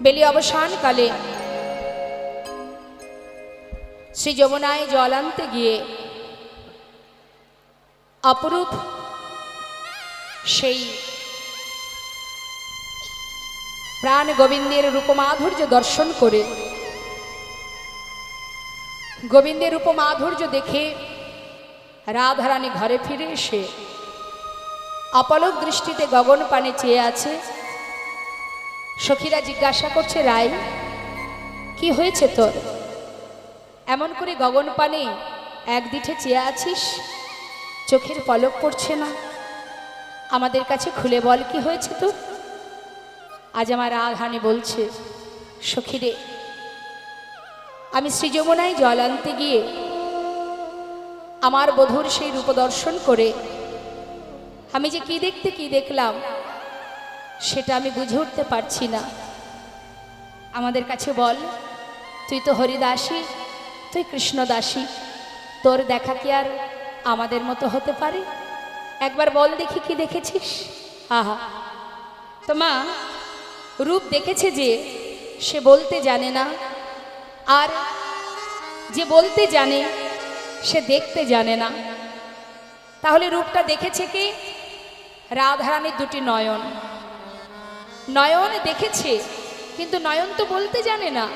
বেলি অবসানকালে শ্রী যমুনায় জল আনতে গিয়ে অপরূপ সেই প্রাণ গোবিন্দের রূপমাধুর্য দর্শন করে, গোবিন্দের রূপমাধুর্য দেখে রাধারানী ঘরে ফিরে এসে অপলক দৃষ্টিতে গগন পানে চেয়ে আছে। সখীরা জিজ্ঞাসা করছে, রাই কি হয়েছে তোর? এমন করে গগন পানে একদিঠে চেয়ে আছিস, চোখের পলক পড়ছে না। আমাদের কাছে খুলে বল কি হয়েছে তোর? আজ আমার রাধারানী বলছে, সখীরে, আমি শ্রী যমুনায় জল আনতে গিয়ে আমার বধূর সেই রূপ দর্শন করে আমি যে কি দেখতে কি দেখলাম সেটা আমি বুঝে উঠতে পারছি না। আমাদের কাছে বল, তুই তো হরিদাসী, তুই কৃষ্ণদাসী, তোর দেখা কি আর আমাদের মতো হতে পারে? একবার বল দেখি কি দেখেছিস? আহা, তো মা, রূপ দেখেছে যে সে বলতে জানে না, আর যে বলতে জানে সে দেখতে জানে না। তাহলে রূপটা দেখেছে কি? রাধারানীর দুটি নয়ন। নয়ন দেখেছে, কিন্তু নয়ন তো বলতে জানে না,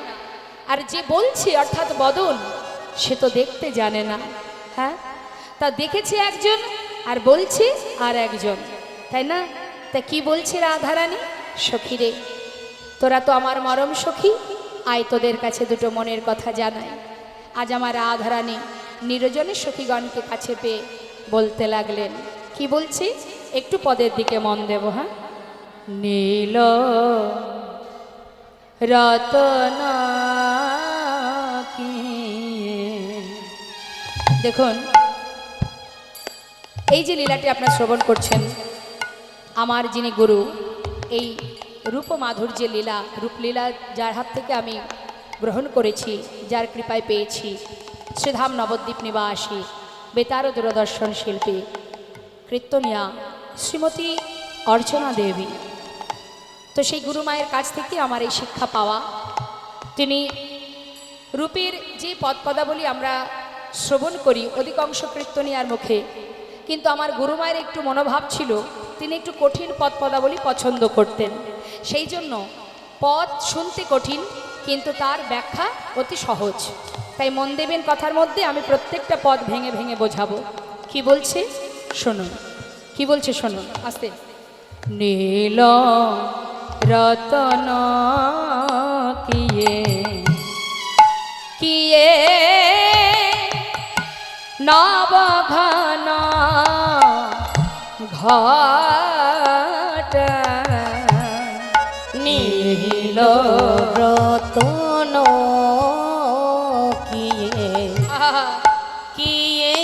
আর যে বলছে অর্থাৎ বদন, সে তো দেখতে জানে না। হ্যাঁ, তা দেখেছে একজন আর বলছে আর একজন, তাই না? তা কি বলছে রাধারানী? সখীরে, তোরা তো আমার মরম সখী, আয় তোদের কাছে দুটো মনের কথা জানাই। আজ আমার রাধারানী নিরজনের সখীগণকে কাছে পেয়ে বলতে লাগলেন। কি বলছি একটু পদের দিকে মন দেব। হ্যাঁ, নীল রতন কি, দেখুন এই যে লীলাটি আপনারা শ্রবণ করছেন, আমার যিনি গুরু, এই রূপ মাধুর্যের লীলা, রূপলীলা যার হাত থেকে আমি গ্রহণ করেছি, যার কৃপায় পেয়েছি, শ্রীধাম নবদ্বীপ নিবাসী বেতার দূরদর্শন শিল্পী কীর্তনিয়া শ্রীমতী অর্চনা দেবী। তো সেই গুরুমায়ের কাছ থেকে আমার এই শিক্ষা পাওয়া। তিনি রূপের যে পদপদাবলী আমরা শ্রবণ করি অধিকাংশ কীর্তনিয়ার মুখে, কিন্তু আমার গুরুমায়ের একটু মনোভাব ছিল, তিনি একটু কঠিন পদপদাবলী পছন্দ করতেন। সেই জন্য পদ শুনতে কঠিন, কিন্তু তার ব্যাখ্যা অতি সহজ। তাই মন দেবেন কথার মধ্যে, আমি প্রত্যেকটা পদ ভেঙে ভেঙে বোঝাবো। কি বলছে শুনুন, কি বলছে শুনুন আস্তে। নীল রতন কিয়ে কিয়ে নবঘন ঘট, নীল রতন কিয়ে কিয়ে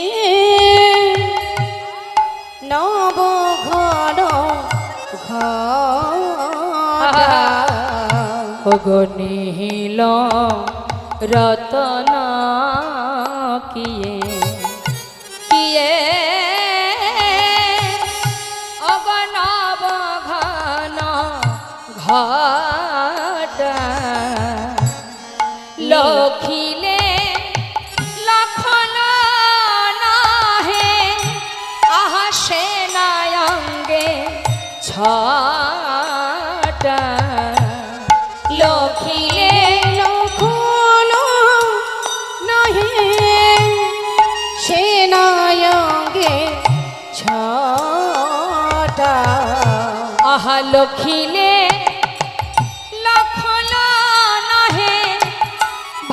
নবঘন ঘট, নীল রতন কিয়ে কিয়ে অগনব ঘন ঘট, লখিলে লখন নাহে আহা সেনায়ঙ্গে ছটা, লখিলে লখন নাহে সেনায়ঙ্গে ছটা, আহা লখিলে লখন নাহে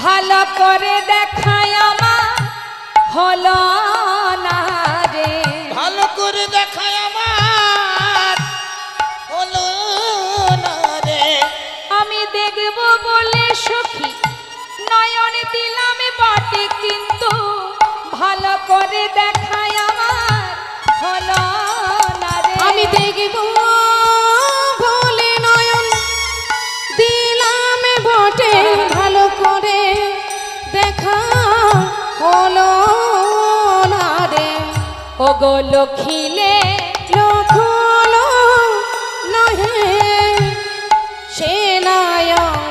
ভালো করে দেখায় আমার হলো না রে, ভালো করে দেখায় আমার হলো না রে। আমি দেখব বলে সখী নয়ন দিলাম বটে, কিন্তু ভালো করে দেখায় আমার হলো না রে। আমি দেখব বলে নয়ন দিলাম বটে, ভালো করে দেখা হলো না রে। ওগো লখিলে লখন নাহে সেনায়ঙ্গে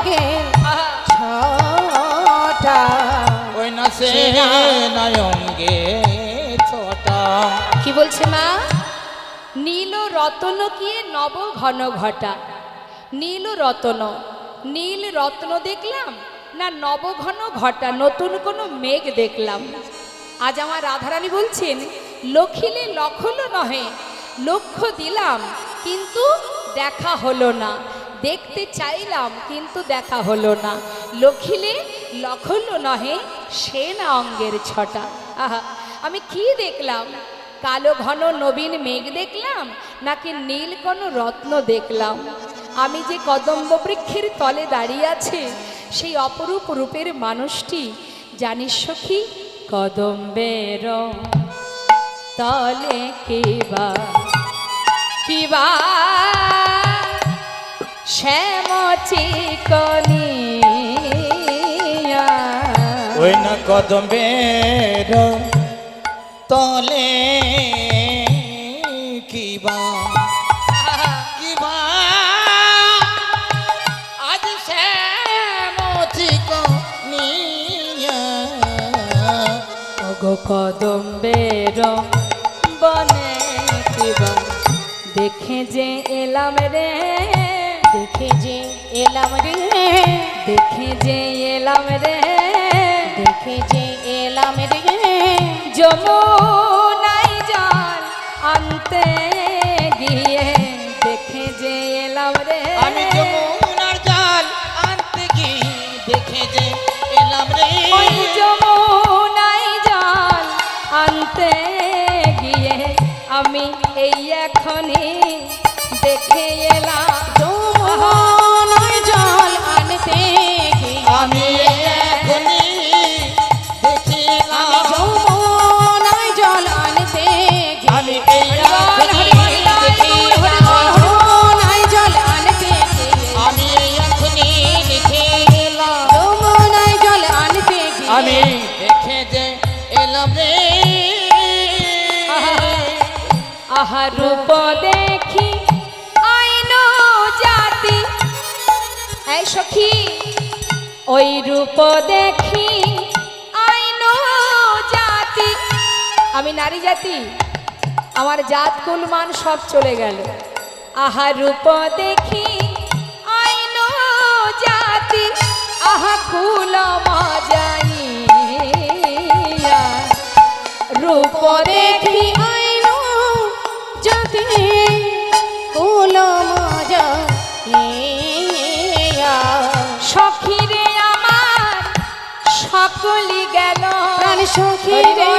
বলছে মা, নীল রতন কি নব ঘন ঘটা। নীল রতন, নীল রত্ন দেখলাম না নব ঘন ঘটা, নতুন কোনো মেঘ দেখলাম। আজ আমার রাধারানী বলছেন, লখিলে লখল নহে, লক্ষ্য দিলাম কিন্তু দেখা হলো না, দেখতে চাইলাম কিন্তু দেখা হলো না। লখিলে লখল নহে, সে না অঙ্গের ছটা। আহা, আমি কি দেখলাম? কালো ঘন নবীন মেঘ দেখলাম নাকি নীল কোনো রত্ন দেখলাম? আমি যে কদম্ব বৃক্ষের তলে দাঁড়িয়ে আছে সেই অপরূপ রূপের মানুষটি জানিস সখী, কদম্বের তলে কিবা কিবা শ্যাম চিকনিয়া। ওই না কদম্বের তলে কিবা কিবা আজ শ্যামচিক নিয়া। ওগো কদম্বের বনে কিবা দেখে যে এলাম রে, দেখে যে এলাম রে, দেখে যে এলাম রে, দেখে যে এলাম রে, যমুনাই জল আনতে গিয়ে দেখে যে এলাম রে। আমি যমুনার জল আনতে গিয়ে দেখে যে এলাম রে। ওই যমুনাই জল আনতে গিয়ে আমি এই এখনই দেখে এলাম। যমুনায় জল আনতে গিয়ে আমি এখনই দেখিলাম। যমুনায় জল আনতে গিয়ে আমি এই যমুনায় জল আনতে গিয়ে আমি এখনই দেখিলাম। যমুনায় জল আনতে গিয়ে আমি দেখে যে এলাম রে। আহা রূপ দেখি আইন জাতি। এই সখী, ওই রূপ দেখি আইন জাতি। আমি নারী জাতি, আমার জাত কুল মান সব চলে গেল। আহা রূপ দেখি আইন জাতি, আহা কুল মজাইয়া। রূপ দেখি আইন জাতি কুল মজা সখীরে আমার সকলি গেল। প্রাণ সখী রে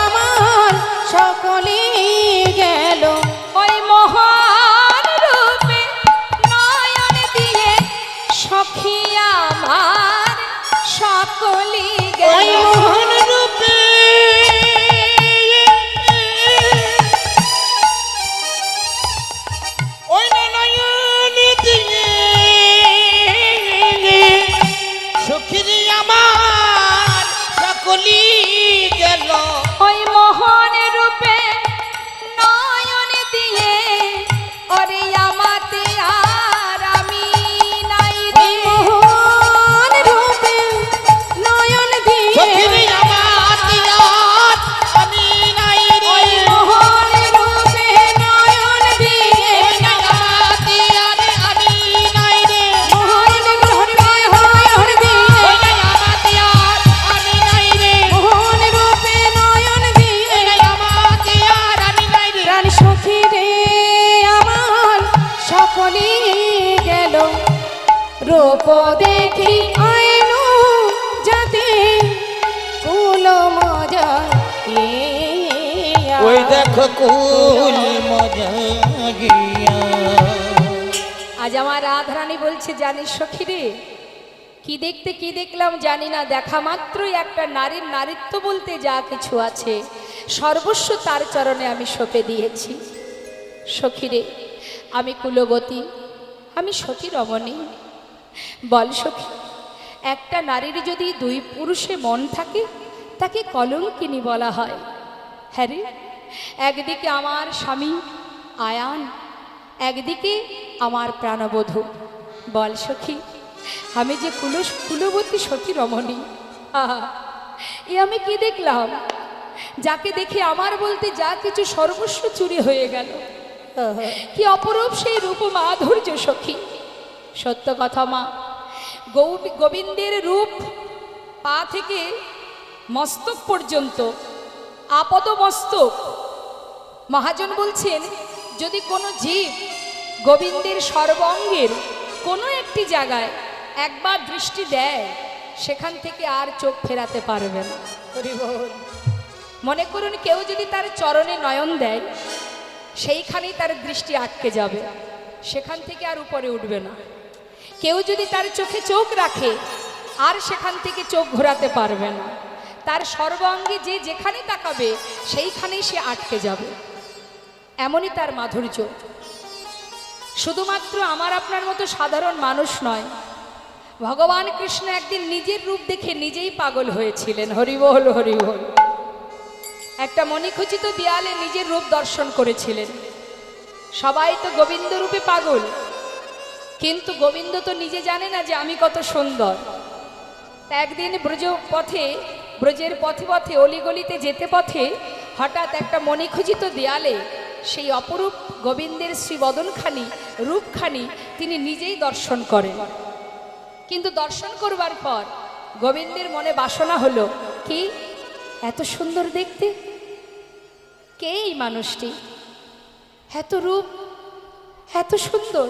আমার সকলে গেল। ওই মহান রূপে নয়ন দিয়ে সখী আমার সকলি ওই গেল। মোহন রূপে ওই নয়ন দিয়ে সখীরি আমার সকলি গেল। ওই মোহন রূপে নয়ন দিয়ে ওরে আমাতে আর আমি নাই রে। মোহন রূপে নয়ন দিয়ে সখীরি আমার দিয়ার আমি নাই রে। ওই মোহন রূপে নয়ন দিয়ে ওই আমার দিয়ার আমি নাই রে। মোহন হরিবে হরি দিয়ে ওই আমার দিয়ার আমি নাই রে। মোহন রূপে নয়ন দিয়ে ওই আমার দিয়ার আমি নাই রে। প্রাণ সখী রে আমার সকলে গেল। রূপ দেখি আইন জাতি কুল মজা ওই দেখো কুল মজা গিয়া। আজ আমার রাধারানী বলছে, জানিস সখী রে, কি দেখতে কি দেখলাম জানি না, দেখা মাত্রই একটা নারীর নারীত্ব বলতে যা কিছু আছে সর্বস্ব তার চরণে আমি সঁপে দিয়েছি। সখী রে, আমি কুলবতী, আমি সতী রমণী। বল সখী, একটা নারীর যদি দুই পুরুষে মন থাকে তাকে কলঙ্কিনী বলা হয়। হ্যাঁ রে, একদিকে আমার স্বামী আয়ান, একদিকে আমার প্রাণবধূ। বল সখী, আমি যে কুলবতী সতী রমণী, আহা, এ আমি কি দেখলাম? যাকে দেখে আমার বলতে যা কিছু সর্বস্ব চুরি হয়ে গেল। কি অপরূপ সেই রূপ মাধুর্য সখী। সত্য কথা মা, গোবিন্দের রূপ পা থেকে মস্তক পর্যন্ত আপদ মস্তক। মহাজন বলছেন যদি কোনো জীব গোবিন্দের সর্বাঙ্গের কোনো একটি জায়গায় একবার দৃষ্টি দেয় সেখান থেকে আর চোখ ফেরাতে পারবে না। মনে করুন কেউ যদি তার চরণে নয়ন দেয় সেইখানেই তার দৃষ্টি আটকে যাবে, সেখান থেকে আর উপরে উঠবে না। কেউ যদি তার চোখে চোখ রাখে আর সেখান থেকে চোখ ঘোরাতে পারবে না। তার সর্বাঙ্গে যে যেখানে তাকাবে সেইখানেই সে আটকে যাবে। এমনই তার মাধুর্য। শুধুমাত্র আমার আপনার মতো সাধারণ মানুষ নয়, ভগবান কৃষ্ণ একদিন নিজের রূপ দেখে নিজেই পাগল হয়েছিলেন। হরিবোল হরিবোল। একটা মণিখচিত দেয়ালে নিজের রূপ দর্শন করেছিলেন। সবাই তো গোবিন্দ রূপে পাগল, কিন্তু গোবিন্দ তো নিজে জানে না যে আমি কত সুন্দর। একদিন ব্রজের পথে পথে অলিগলিতে যেতে পথে হঠাৎ একটা মণিখচিত দেয়ালে সেই অপরূপ গোবিন্দের শ্রীবদনখানি রূপখানি তিনি নিজেই দর্শন করেন। কিন্তু দর্শন করবার পর গোবিন্দের মনে বাসনা হলো, কি এত সুন্দর দেখতে, কে এই মানুষটি, এত রূপ এত সুন্দর,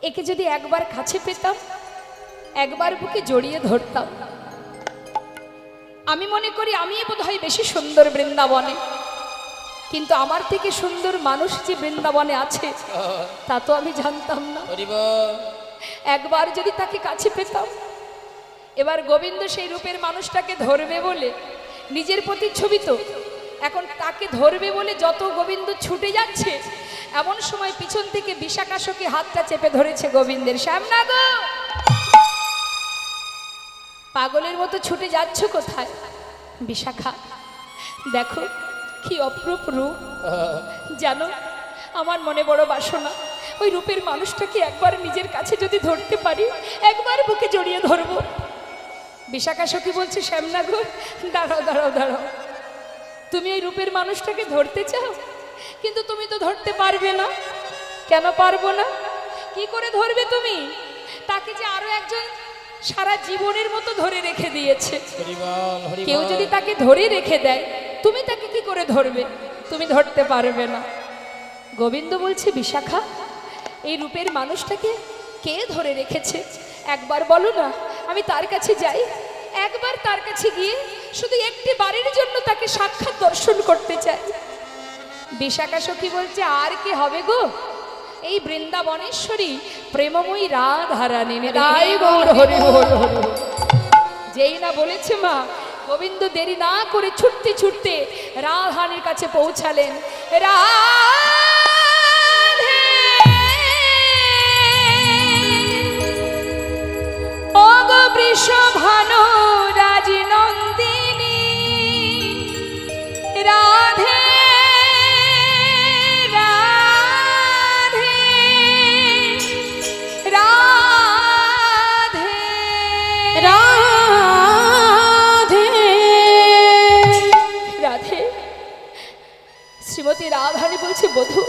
একে যদি একবার কাছে পেতাম, একবার বুকে জড়িয়ে ধরতাম। আমি মনে করি আমি বোধহয় বেশি সুন্দর বৃন্দাবনে, কিন্তু আমার থেকে সুন্দর মানুষ যে বৃন্দাবনে আছে তা তো আমি জানতাম না। একবার যদি তাকে কাছে পেতাম। এবার গোবিন্দ সেই রূপের মানুষটাকে ধরবে বলে, নিজের প্রতিচ্ছবি তো, এখন তাকে ধরবে বলে যত গোবিন্দ ছুটে যাচ্ছে, এমন সময় পিছন থেকে বিশাখাসখী হাতটা চেপে ধরেছে গোবিন্দের। শ্যামনা গো, পাগলের মতো ছুটে যাচ্ছ কোথায়? বিশাখা দেখো কি অপরূপ রূপ। জানো আমার মনে বড় বাসনা, ওই রূপের মানুষটাকে একবার নিজের কাছে যদি ধরতে পারি, একবার বুকে জড়িয়ে ধরবো। বিশাখাসখী বলছে, শ্যামনা গো দাঁড়াও দাঁড়াও দাঁড়াও, তুমি ওই রূপের মানুষটাকে ধরতে চাও, কিন্তু তুমি তো ধরতে পারবে না। কেন পারবো না? কি করে ধরবে তুমি? তাকে যে আরো একজন সারা জীবনের মতো ধরে রেখে দিয়েছে। কেউ যদি তাকে ধরে রেখে দেয়, তুমি তাকে কি করে ধরবে? তুমি ধরতে পারবে না। গোবিন্দ বলছে, বিশাখা এই রূপের মানুষটাকে কে ধরে রেখেছে একবার বলো না, আমি তার কাছে যাই। একবার তার কাছে গিয়ে শুধু একটি বারের জন্য তাকে সাক্ষাৎ দর্শন করতে চাই। বিশাখাসখী বলছে, আর কি হবে গো, এই বৃন্দাবনেশ্বরী প্রেমময়ী রাধারানী। যেই না বলেছে মা, গোবিন্দ দেরি না করে ছুটতে ছুটতে রাধারানীর কাছে পৌঁছালেন। রাধে ও গো বৃষভানু রাজনন্দিনী, রাধে শ্রীমতী রাধারানী বলছে, বধূ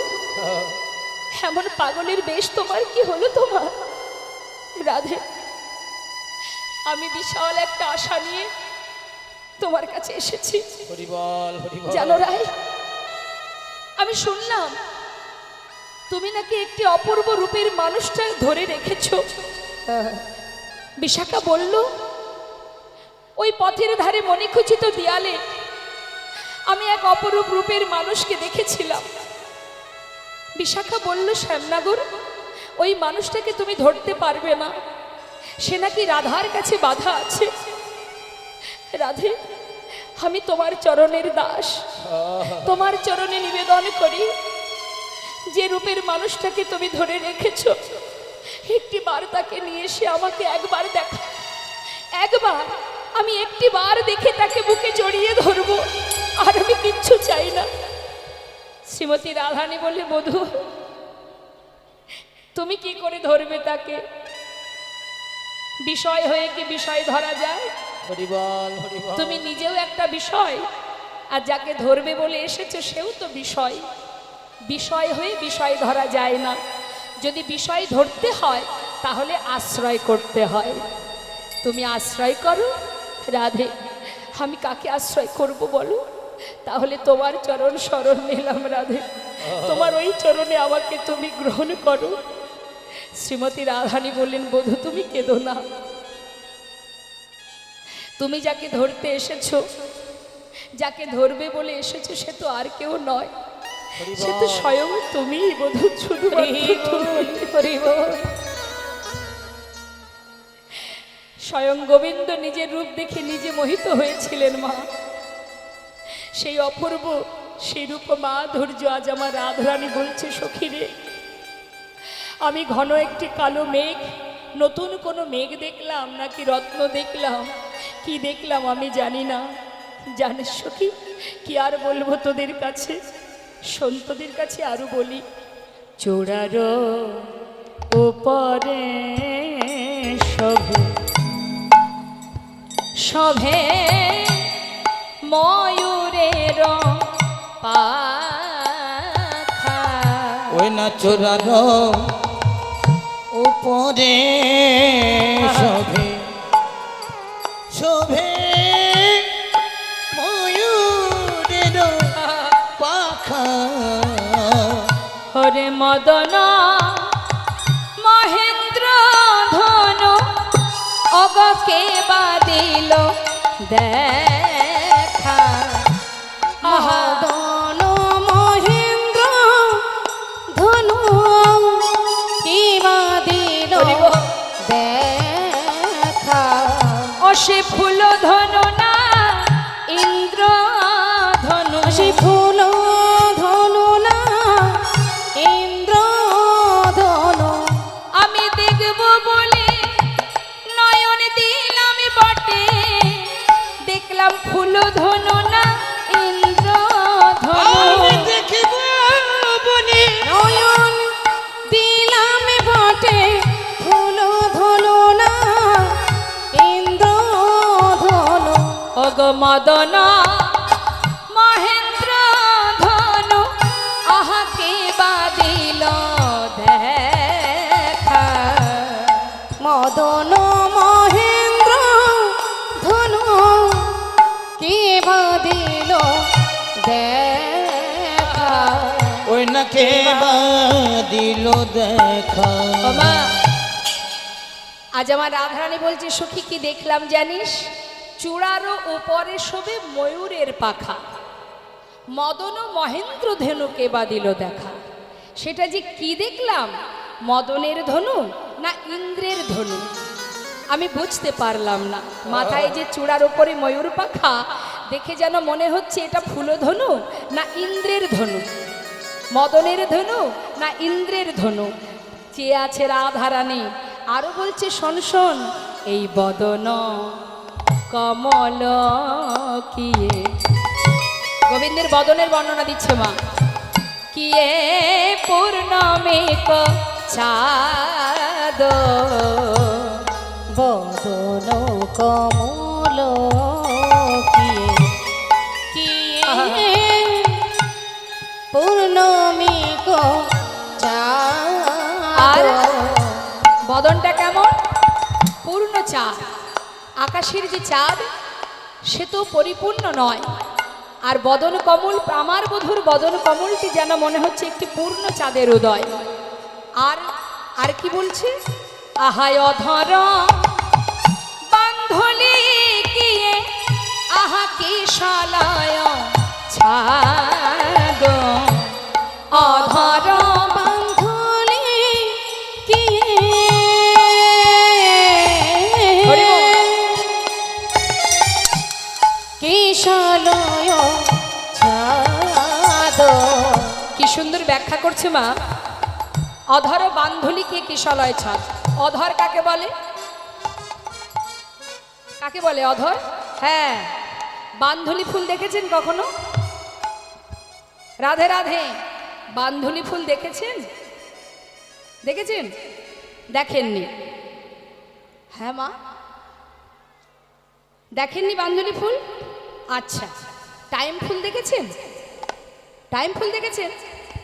এমন পাগলের বেশ তোমার কি হলো তোমার? রাধে আমি বিশাল একটা আশা নিয়ে তোমার কাছে এসেছি। জানো রাই, আমি শুনলাম তুমি নাকি একটি অপূর্ব রূপের মানুষটা ধরে রেখেছো। বিশাখা বলল, ওই পথের ধারে মণিখচিত দেয়ালে আমি এক অপরূপ রূপের মানুষকে দেখেছিলাম। বিশাখা বলল, শ্যামনগর ওই মানুষটাকে তুমি ধরতে পারবে না, সে নাকি রাধার কাছে বাধা আছে। রাধে আমি তোমার চরণের দাস, তোমার চরণে নিবেদন করি, যে রূপের মানুষটাকে তুমি ধরে রেখেছো একটি বার তাকে নিয়ে এসে আমাকে একবার দেখা। একবার আমি একটি বার দেখে তাকে বুকে জড়িয়ে ধরবো, আর আমি কিচ্ছু চাই না। শ্রীমতী রাধারানী বললে, বধূ তুমি কি করে ধরবে তাকে? বিষয় হয়ে কি বিষয় ধরা যায়? তুমি নিজেও একটা বিষয়, আর যাকে ধরবে বলে এসেছো সেও তো বিষয়। বিষয় হয়ে বিষয় ধরা যায় না। যদি বিষয় ধরতে হয় তাহলে আশ্রয় করতে হয়। তুমি আশ্রয় করো রাধে। আমি কাকে আশ্রয় করব বলো? তাহলে তোমার চরণ শরণ নিলাম রাধে। তোমার ওই চরণে আমাকে তুমি গ্রহণ করো। শ্রীমতী রাধারানী বললেন, বধূ তুমি কেঁদো না। তুমি যাকে ধরতে এসেছো, যাকে ধরবে বলে এসেছো, সে তো আর কেউ নয়, সে তো স্বয়ং তুমি বধূ। শুধু স্বয়ং গোবিন্দ নিজের রূপ দেখে নিজে মোহিত হয়েছিলেন মা। সেই অপূর্ব সেই রূপ মাধুর্য আজ আমার রাধারানী বলছে, সখীরে আমি ঘন একটি কালো মেঘ, নতুন কোনো মেঘ দেখলাম নাকি রত্ন দেখলাম, কি দেখলাম আমি জানি না। জানিস সখী, কি আর বলবো তোদের কাছে, সন্তদের কাছে আরো বলি। চূড়ার উপরে শোভে শোভে ময়ূরের পাখা। ওই না চূড়ানো উপরে শোভে শোভে ময়ূরের পাখা। হরে মদন মহেন্দ্র ধনু অগকে বাদিল দেখা। মদন মহেন্দ্র ধনু কিবা দিল দেখা। ও সে ফুল ধনু না ইন্দ্র ধনু, সে ফুল ধনু না ইন্দ্র ধনু। আমি দেখব বলে নয়ন দিলাম বটে, দেখলাম ফুল ধনু না ইন্দ্র আমি ধনু। দেখিব বলে নয়ন দিলাম বটে, ফুল ধনু না ইন্দ্র ধনু। অগ মদন মহেন্দ্র ধনু আহাকে বাদিল দেখা। মদন মহেন্দ্র ধনু কিবা দিল দেখা। ওই না কে দিল দেখা। বাবা, আজ আমার রাধারানী বলছে, সখী কি দেখলাম জানিস? চূড়ারও উপরে শোভে ময়ূরের পাখা, মদন মহেন্দ্র ধনুকে বাদিল দেখা। সেটা যে কি দেখলাম, মদনের ধনু না ইন্দ্রের ধনু, আমি বুঝতে পারলাম না। মাথায় যে চূড়ার উপরে ময়ূর পাখা দেখে যেন মনে হচ্ছে এটা ফুলধনু না ইন্দ্রের ধনু, মদনের ধনু না ইন্দ্রের ধনু। চেয়ে আছে রাধারানী, আরো বলছে শোন শোন, এই বদন কমল কিয়ে। গোবিন্দের বদনের বর্ণনা দিচ্ছে মা। কিয়ে পূর্ণমেক চাঁদ, বদন কমল কিয়ে। কিয়ে পূর্ণমিক আর চাঁদ। বদনটা কেমন? পূর্ণ চাঁদ। আকাশের যে চাঁদ সে তো পরিপূর্ণ নয়, আর বদন কমল, আমার বধূর বদন কমলটি যেন মনে হচ্ছে একটি পূর্ণ চাঁদের উদয়। আর আর কি বলছে? আহায় অধর বান্ধলি কিয়ে, আহা কি শালায় ছাদ। অধর বান্ধলি হরি বল। কিশলয় ছাদ। কি সুন্দর ব্যাখ্যা করছে মা। অধর বান্ধুলিকে কিশলয় ছাদ। অধর কাকে বলে? কাকে বলে অধর? হ্যাঁ, বান্ধুলি ফুল দেখেছেন কখনো? রাধে রাধে, বান্ধুলি ফুল দেখেছেন? দেখেছেন? দেখেননি? হ্যাঁ মা, দেখেননি বান্ধুলি ফুল? আচ্ছা, টাইম ফুল দেখেছেন? টাইম ফুল দেখেছেন?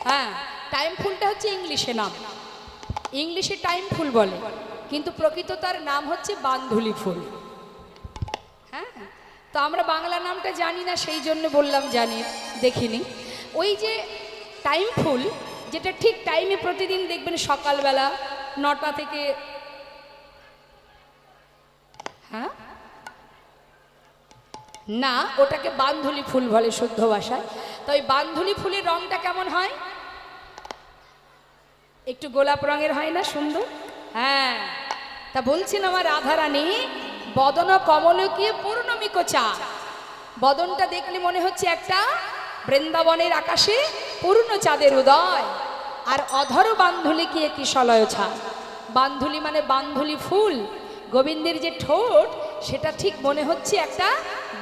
হ্যাঁ, টাইম ফুলটা হচ্ছে ইংলিশে নাম, ইংলিশে টাইম ফুল বলে, কিন্তু প্রকৃত তার নাম হচ্ছে বান্ধুলি ফুল। হ্যাঁ, তো আমরা বাংলা নামটা জানি না, সেই জন্য বললাম জানি, দেখিনি। ওই যে টাইম ফুল, যেটা ঠিক টাইমে প্রতিদিন দেখবেন সকালবেলা 9টা থেকে, হ্যাঁ না, ওটাকে বান্ধুলি ফুল বলে শুদ্ধ ভাষায়। তো ওই বান্ধুলি ফুলের রংটা কেমন হয়? একটু গোলাপ রঙের হয় না, সুন্দর? হ্যাঁ, তা বলছেন আমার রাধারানী, বদন কমলকীয় পূর্ণমিক চা, বদনটা দেখলে মনে হচ্ছে একটা বৃন্দাবনের আকাশে পূর্ণ চাঁদের উদয়, আর অধর বান্ধুলি কি একই সলয় ছা। বান্ধুলি মানে বান্ধুলি ফুল, গোবিন্দের যে ঠোঁট সেটা ঠিক মনে হচ্ছে একটা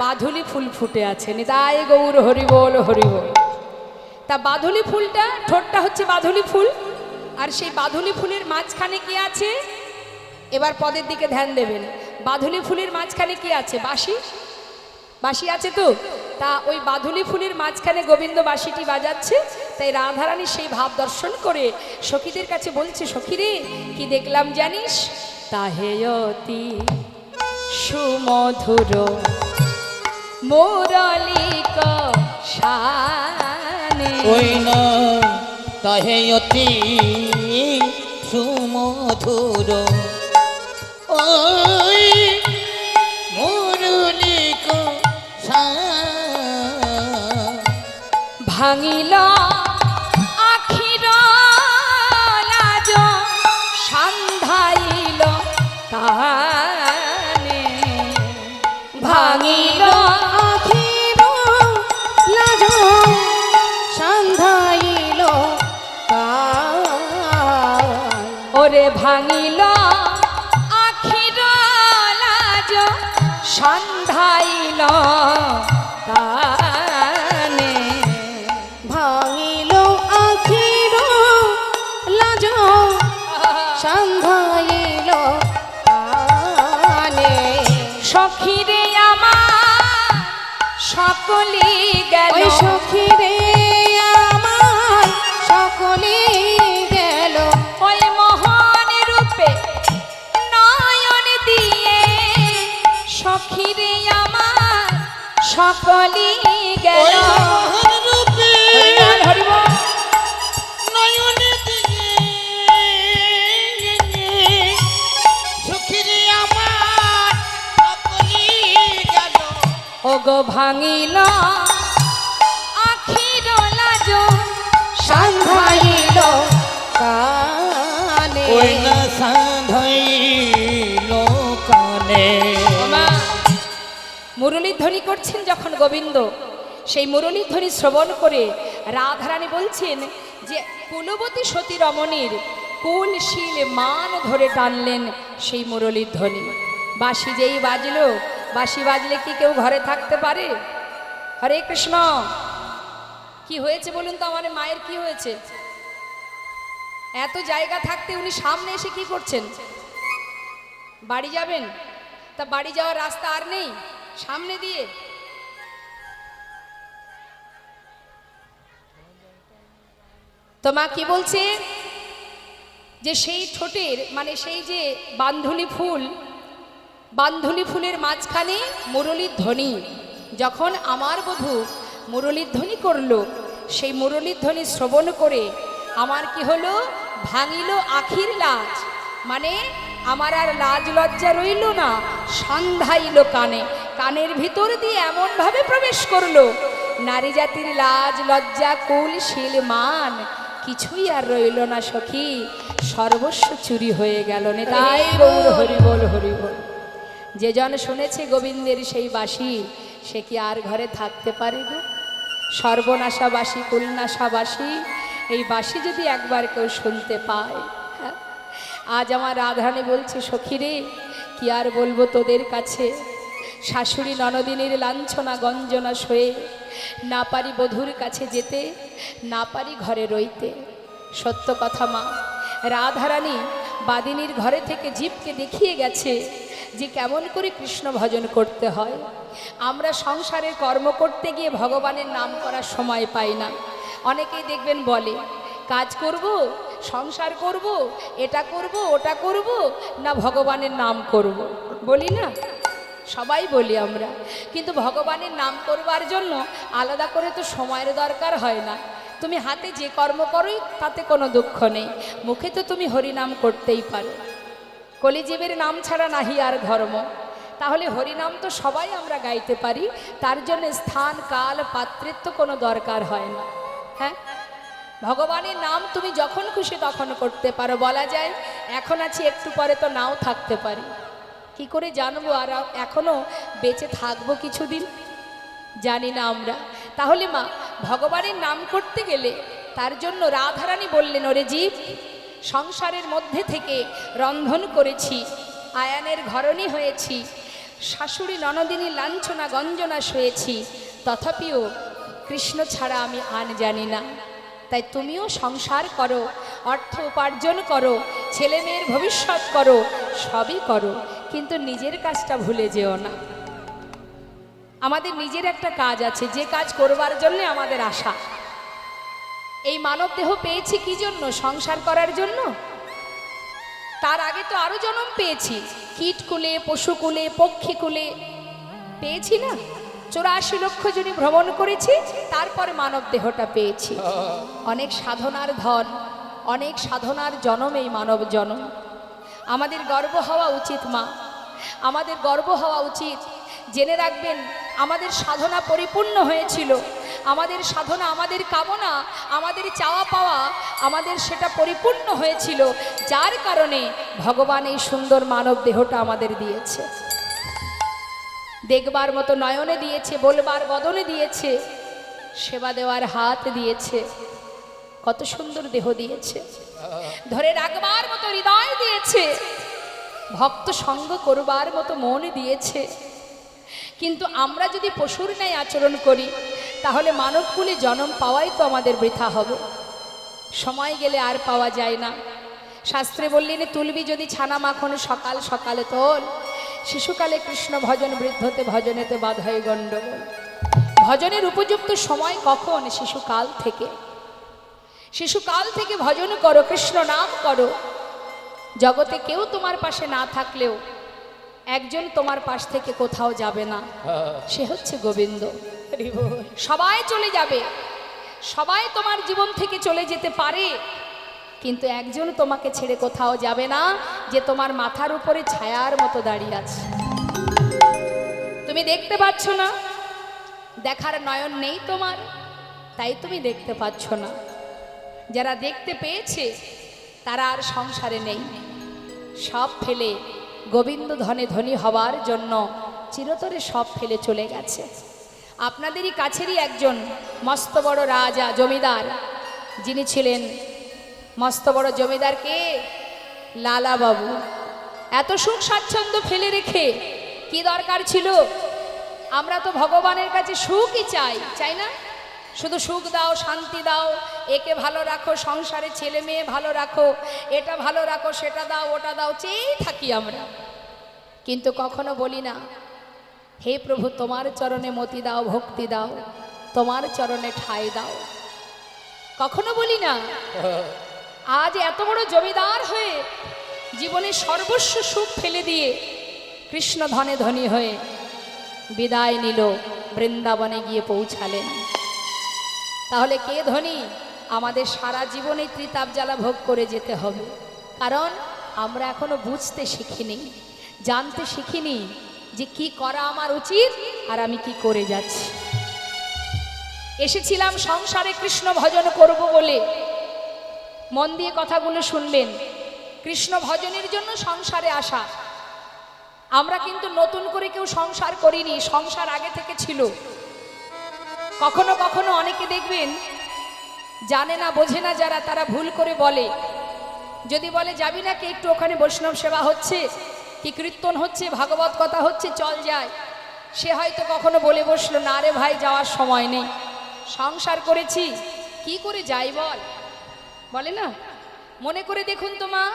বাধুলি ফুল ফুটে আছে। নিতাই গৌর হরিবোল হরিবোল। তা বাধুলি ফুলটা, ঠোঁটটা হচ্ছে বাধুলি ফুল, আর সেই বাধুলি ফুলের মাঝখানে কি আছে? এবার পদের দিকে ধ্যান দেবেন। বাধুলি ফুলের মাঝখানে কি আছে? বাঁশি, বাঁশি আছে তো। তা ওই বাধুলি ফুলের মাঝখানে গোবিন্দ বাঁশিটি বাজাচ্ছে। তাই রাধারানী সেই ভাব দর্শন করে সখীদের কাছে বলছে, সখীরে কি দেখলাম জানিস? তাহে অতি সুমধুর মুরলিক শানে, ওই না তাহে অতি সুমধুর ওই মুরলিক ভাঙিল আখির লাজ সান্ধাইল তানে, ভাঙিল আখির লাজ সান্ধাইল কাল। ওরে ভাঙিল আখির লাজ সান্ধাইল তানে, ভাঙিল আখির লাজ সান্ধাইল কানে। সখীরে আমার সকলি গেল, ওই সখী রে আমার সকলে গেল, ওই মহান রূপে নয়ন দিয়ে, সখীরে আমার সকলি গেল। ওই মহান রূপে হরিবল, হরিবল। নয়নে দিয়ে সুখিরে আমার সকলি গেল। ওগো ভাঙিল আখির লাজ সান্ধাইল কানে। ওই না সান্ধাইল কানে। ওমা, মুরলীর ধ্বনি করছেন যখন গোবিন্দ, সেই মুরলীর ধ্বনি শ্রবণ করে রাধারানী বলছেন যে কুলবতী সতী রমণীর কুল শিল মান ধরে টানলেন সেই মুরলীর ধ্বনি। বাঁশি যেই বাজলো, বাঁশি বাজলে কি কেউ ঘরে থাকতে পারে? হরে কৃষ্ণ। কি হয়েছে বলুন তো, আমার মায়ের কি হয়েছে? এত জায়গা থাকতে উনি সামনে এসে কি করছেন? বাড়ি যাবেন? তা বাড়ি যাওয়ার রাস্তা আর নেই সামনে দিয়ে? তো মা কি বলছে যে সেই ঠোঁটের মানে সেই যে বান্ধুলি ফুল, বান্ধুলি ফুলের মাঝখানে মুরলীর ধ্বনি। যখন আমার বধূ মুরলীর ধ্বনি করলো, সেই মুরলীর ধ্বনি শ্রবণ করে আমার কি হলো? ভাঙিল আখির লাজ, মানে আমার আর লাজ লজ্জা রইল না, সন্ধাইল কানে, কানের ভিতর দিয়ে এমনভাবে প্রবেশ করলো, নারী জাতির লাজ লজ্জা কুল শিল মান কিছুই আর রইল না সখী, সর্বস্ব চুরি হয়ে গেল। নেতাই গৌর হরিবোল হরিবোল। যে জন শুনেছে গোবিন্দের সেই বাঁশি, সে কি আর ঘরে থাকতে পারে গো? সর্বনাশা বাঁশি, কুলনাশা বাঁশি, এই বাঁশি যদি একবার কেউ শুনতে পায়। হ্যাঁ, আজ আমার রাধারানী বলছে, সখীরে কি আর বলবো তোদের কাছে, শাশুড়ি ননদিনীর লাঞ্ছনা গঞ্জনা সয়ে না পারি বধূর কাছে যেতে, না পারি ঘরে রইতে। সত্য কথা মা, রাধারানী বাদিনীর ঘরে থেকে জীবকে দেখিয়ে গেছে যে কেমন করে কৃষ্ণ ভজন করতে হয়। আমরা সংসারের কর্ম করতে গিয়ে ভগবানের নাম করার সময় পাই না। অনেকেই দেখবেন বলে কাজ করব, সংসার করব, এটা করব, ওটা করব, না ভগবানের নাম করব। বলি না, সবাই বলি আমরা, কিন্তু ভগবানের নাম করবার জন্য আলাদা করে তো সময়ের দরকার হয় না। তুমি হাতে যে কর্ম করোই তাতে কোনো দুঃখ নেই, মুখে তো তুমি হরিনাম করতেই পারো। কলিজীবের নাম ছাড়া নাহি আর ধর্ম। তাহলে হরিনাম তো সবাই আমরা গাইতে পারি, তার জন্য স্থান কাল পাত্রের তো কোনো দরকার হয় না। হ্যাঁ, ভগবানের নাম তুমি যখন খুশি তখন করতে পারো। বলা যায় এখন আছি, একটু পরে তো নাও থাকতে পারি। কি করে জানবো আর এখনো বেঁচে থাকবো কিছুদিন? জানি না আমরা। তাহলে মা, ভগবানের নাম করতে গেলে তার জন্য রাধারানী বললেন, ওরে জীব, সংসারের মধ্যে থেকে রন্ধন করেছি, আয়ানের ঘরণী হয়েছি, শাশুড়ি ননদিনী লাঞ্ছনা গঞ্জনা সয়েছি, তথাপিও কৃষ্ণ ছাড়া আমি আন জানি না। তাই তুমিও সংসার করো, অর্থ উপার্জন করো, ছেলে মেয়ের ভবিষ্যৎ করো, সবই করো, কিন্তু নিজের কাজটা ভুলে যেও না। আমাদের নিজের একটা কাজ আছে, যে কাজ করবার জন্য আমাদের আশা। এই মানব দেহ পেয়েছি কি জন্য? সংসার করার জন্য। তার আগে তো আরো জন্ম পেয়েছি, কীটকুলে, পশুকুলে, পক্ষীকুলে পেয়েছি না? 84 লক্ষ জনি ভ্রমণ করেছি, তারপরে মানব দেহটা পেয়েছি। অনেক সাধনার ধন, অনেক সাধনার জনম এই মানব জনম। আমাদের গর্ব হওয়া উচিত মা, আমাদের গর্ব হওয়া উচিত। জেনে রাখবেন, আমাদের সাধনা পরিপূর্ণ হয়েছিল, আমাদের সাধনা, আমাদের কামনা, আমাদের চাওয়া পাওয়া, আমাদের সেটা পরিপূর্ণ হয়েছিল, যার কারণে ভগবান এই সুন্দর মানব দেহটা আমাদের দিয়েছে। দেখবার মতো নয়নে দিয়েছে, বলবার বদনে দিয়েছে, সেবা দেওয়ার হাত দিয়েছে, কত সুন্দর দেহ দিয়েছে, ধরে রাখবার মতো হৃদয় দিয়েছে, ভক্ত সঙ্গ করবার মতো মন দিয়েছে। কিন্তু আমরা যদি পশুর ন্যায় আচরণ করি, তাহলে মানবকুলে জন্ম পাওয়াই তো আমাদের বৃথা হবে। সময় গেলে আর পাওয়া যায় না। শাস্ত্রে বললেন, তুলবি যদি ছানা মাখন সকাল সকালে তোল, শিশুকালে কৃষ্ণ ভজন, বৃদ্ধতে ভজনেতে বাধায় গণ্ডগোল। ভজনের উপযুক্ত সময় কখন? শিশুকাল থেকে। শিশুকাল থেকে ভজন করো, কৃষ্ণ নাম করো। জগতে কেউ তোমার পাশে না থাকলেও একজন তোমার পাশ থেকে কোথাও যাবে না, সে হচ্ছে গোবিন্দ। সবাই চলে যাবে, সবাই তোমার জীবন থেকে চলে যেতে পারে, কিন্তু একজন তোমাকে ছেড়ে কোথাও যাবে না, যে তোমার মাথার উপরে ছায়ার মতো দাঁড়িয়ে আছে। তুমি দেখতে পাচ্ছ না, দেখার নয়ন নেই তোমার, তাই তুমি দেখতে পাচ্ছ না। যারা দেখতে পেয়েছে তারা আর সংসারে নেই, সব ফেলে গোবিন্দ ধনে ধনী হবার জন্য চিরতরে সব ফেলে চলে গেছে। আপনাদেরই কাছেরই একজন মস্ত বড় রাজা, জমিদার, যিনি ছিলেন মস্ত বড় জমিদার, কে? লালা বাবু। এত সুখ স্বাচ্ছন্দ্য ফেলে রেখে কি দরকার ছিল? আমরা তো ভগবানের কাছে সুখই চাই, চাই না? শুধু সুখ দাও, শান্তি দাও, একে ভালো রাখো, সংসারে ছেলে মেয়ে ভালো রাখো, এটা ভালো রাখো, সেটা দাও, ওটা দাও, চেয়েই থাকি আমরা। কিন্তু কখনো বলি না, হে প্রভু তোমার চরণে মতি দাও, ভক্তি দাও, তোমার চরণে ঠাঁই দাও। কখনো বলি না। আজ এত বড় জমিদার হয়ে জীবনের সর্বস্ব সুখ ফেলে দিয়ে কৃষ্ণ ধনে ধনী হয়ে বিদায় নিল, বৃন্দাবনে গিয়ে পৌঁছালেন। তাহলে কে ধনী? আমাদের সারা জীবনে ত্রিতাপ জ্বালা ভোগ করে যেতে হবে, কারণ আমরা এখনো বুঝতে শিখিনি, জানতে শিখিনি যে কি করা আমার উচিত আর আমি কি করে যাচ্ছি। এসেছিলাম সংসারে কৃষ্ণ ভজন করব বলে। মন দিয়ে কথাগুলো শুনবেন। কৃষ্ণ ভজনের জন্য সংসারে আসা। আমরা কিন্তু নতুন করে কেউ সংসার করিনি, সংসার আগে থেকে ছিল। কখনো কখনো অনেকে দেখবেন জানে না, বোঝে না যারা, তারা ভুল করে বলে, যদি বলে যাবি না কি একটু, ওখানে বৈষ্ণব সেবা হচ্ছে, কি কীর্তন হচ্ছে, ভাগবত কথা হচ্ছে, চল যায়। সে হয়তো কখনো বলে বসলো, না রে ভাই, যাওয়ার সময় নেই, সংসার করেছি, কি করে যাই বল, বলে না? মনে করে দেখুন তো মা,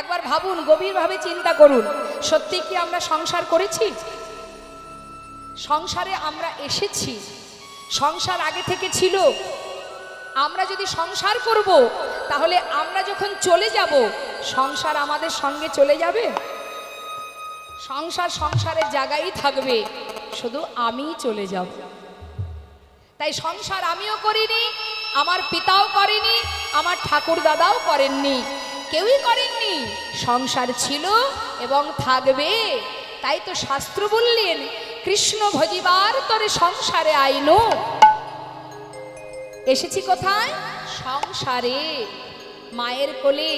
একবার ভাবুন, গভীরভাবে চিন্তা করুন, সত্যি কি আমরা সংসার করেছি? সংসারে আমরা এসেছি, সংসার আগে থেকে ছিল। আমরা যদি সংসার করব, তাহলে আমরা যখন চলে যাব, সংসার আমাদের সঙ্গে চলে যাবে? সংসার সংসারের জায়গায় থাকবে, শুধু আমিই চলে যাব। তাই সংসার আমিও করিনি, আমার পিতাও করেনি, আমার ঠাকুর দাদাও করেননি, কেউই করেননি। সংসার ছিল এবং থাকবে। তাই তো শাস্ত্র বললেন, কৃষ্ণ ভজিবার তরে সংসারে আইনো। এসেছি কোথায়? সংসারে। মায়ের কোলে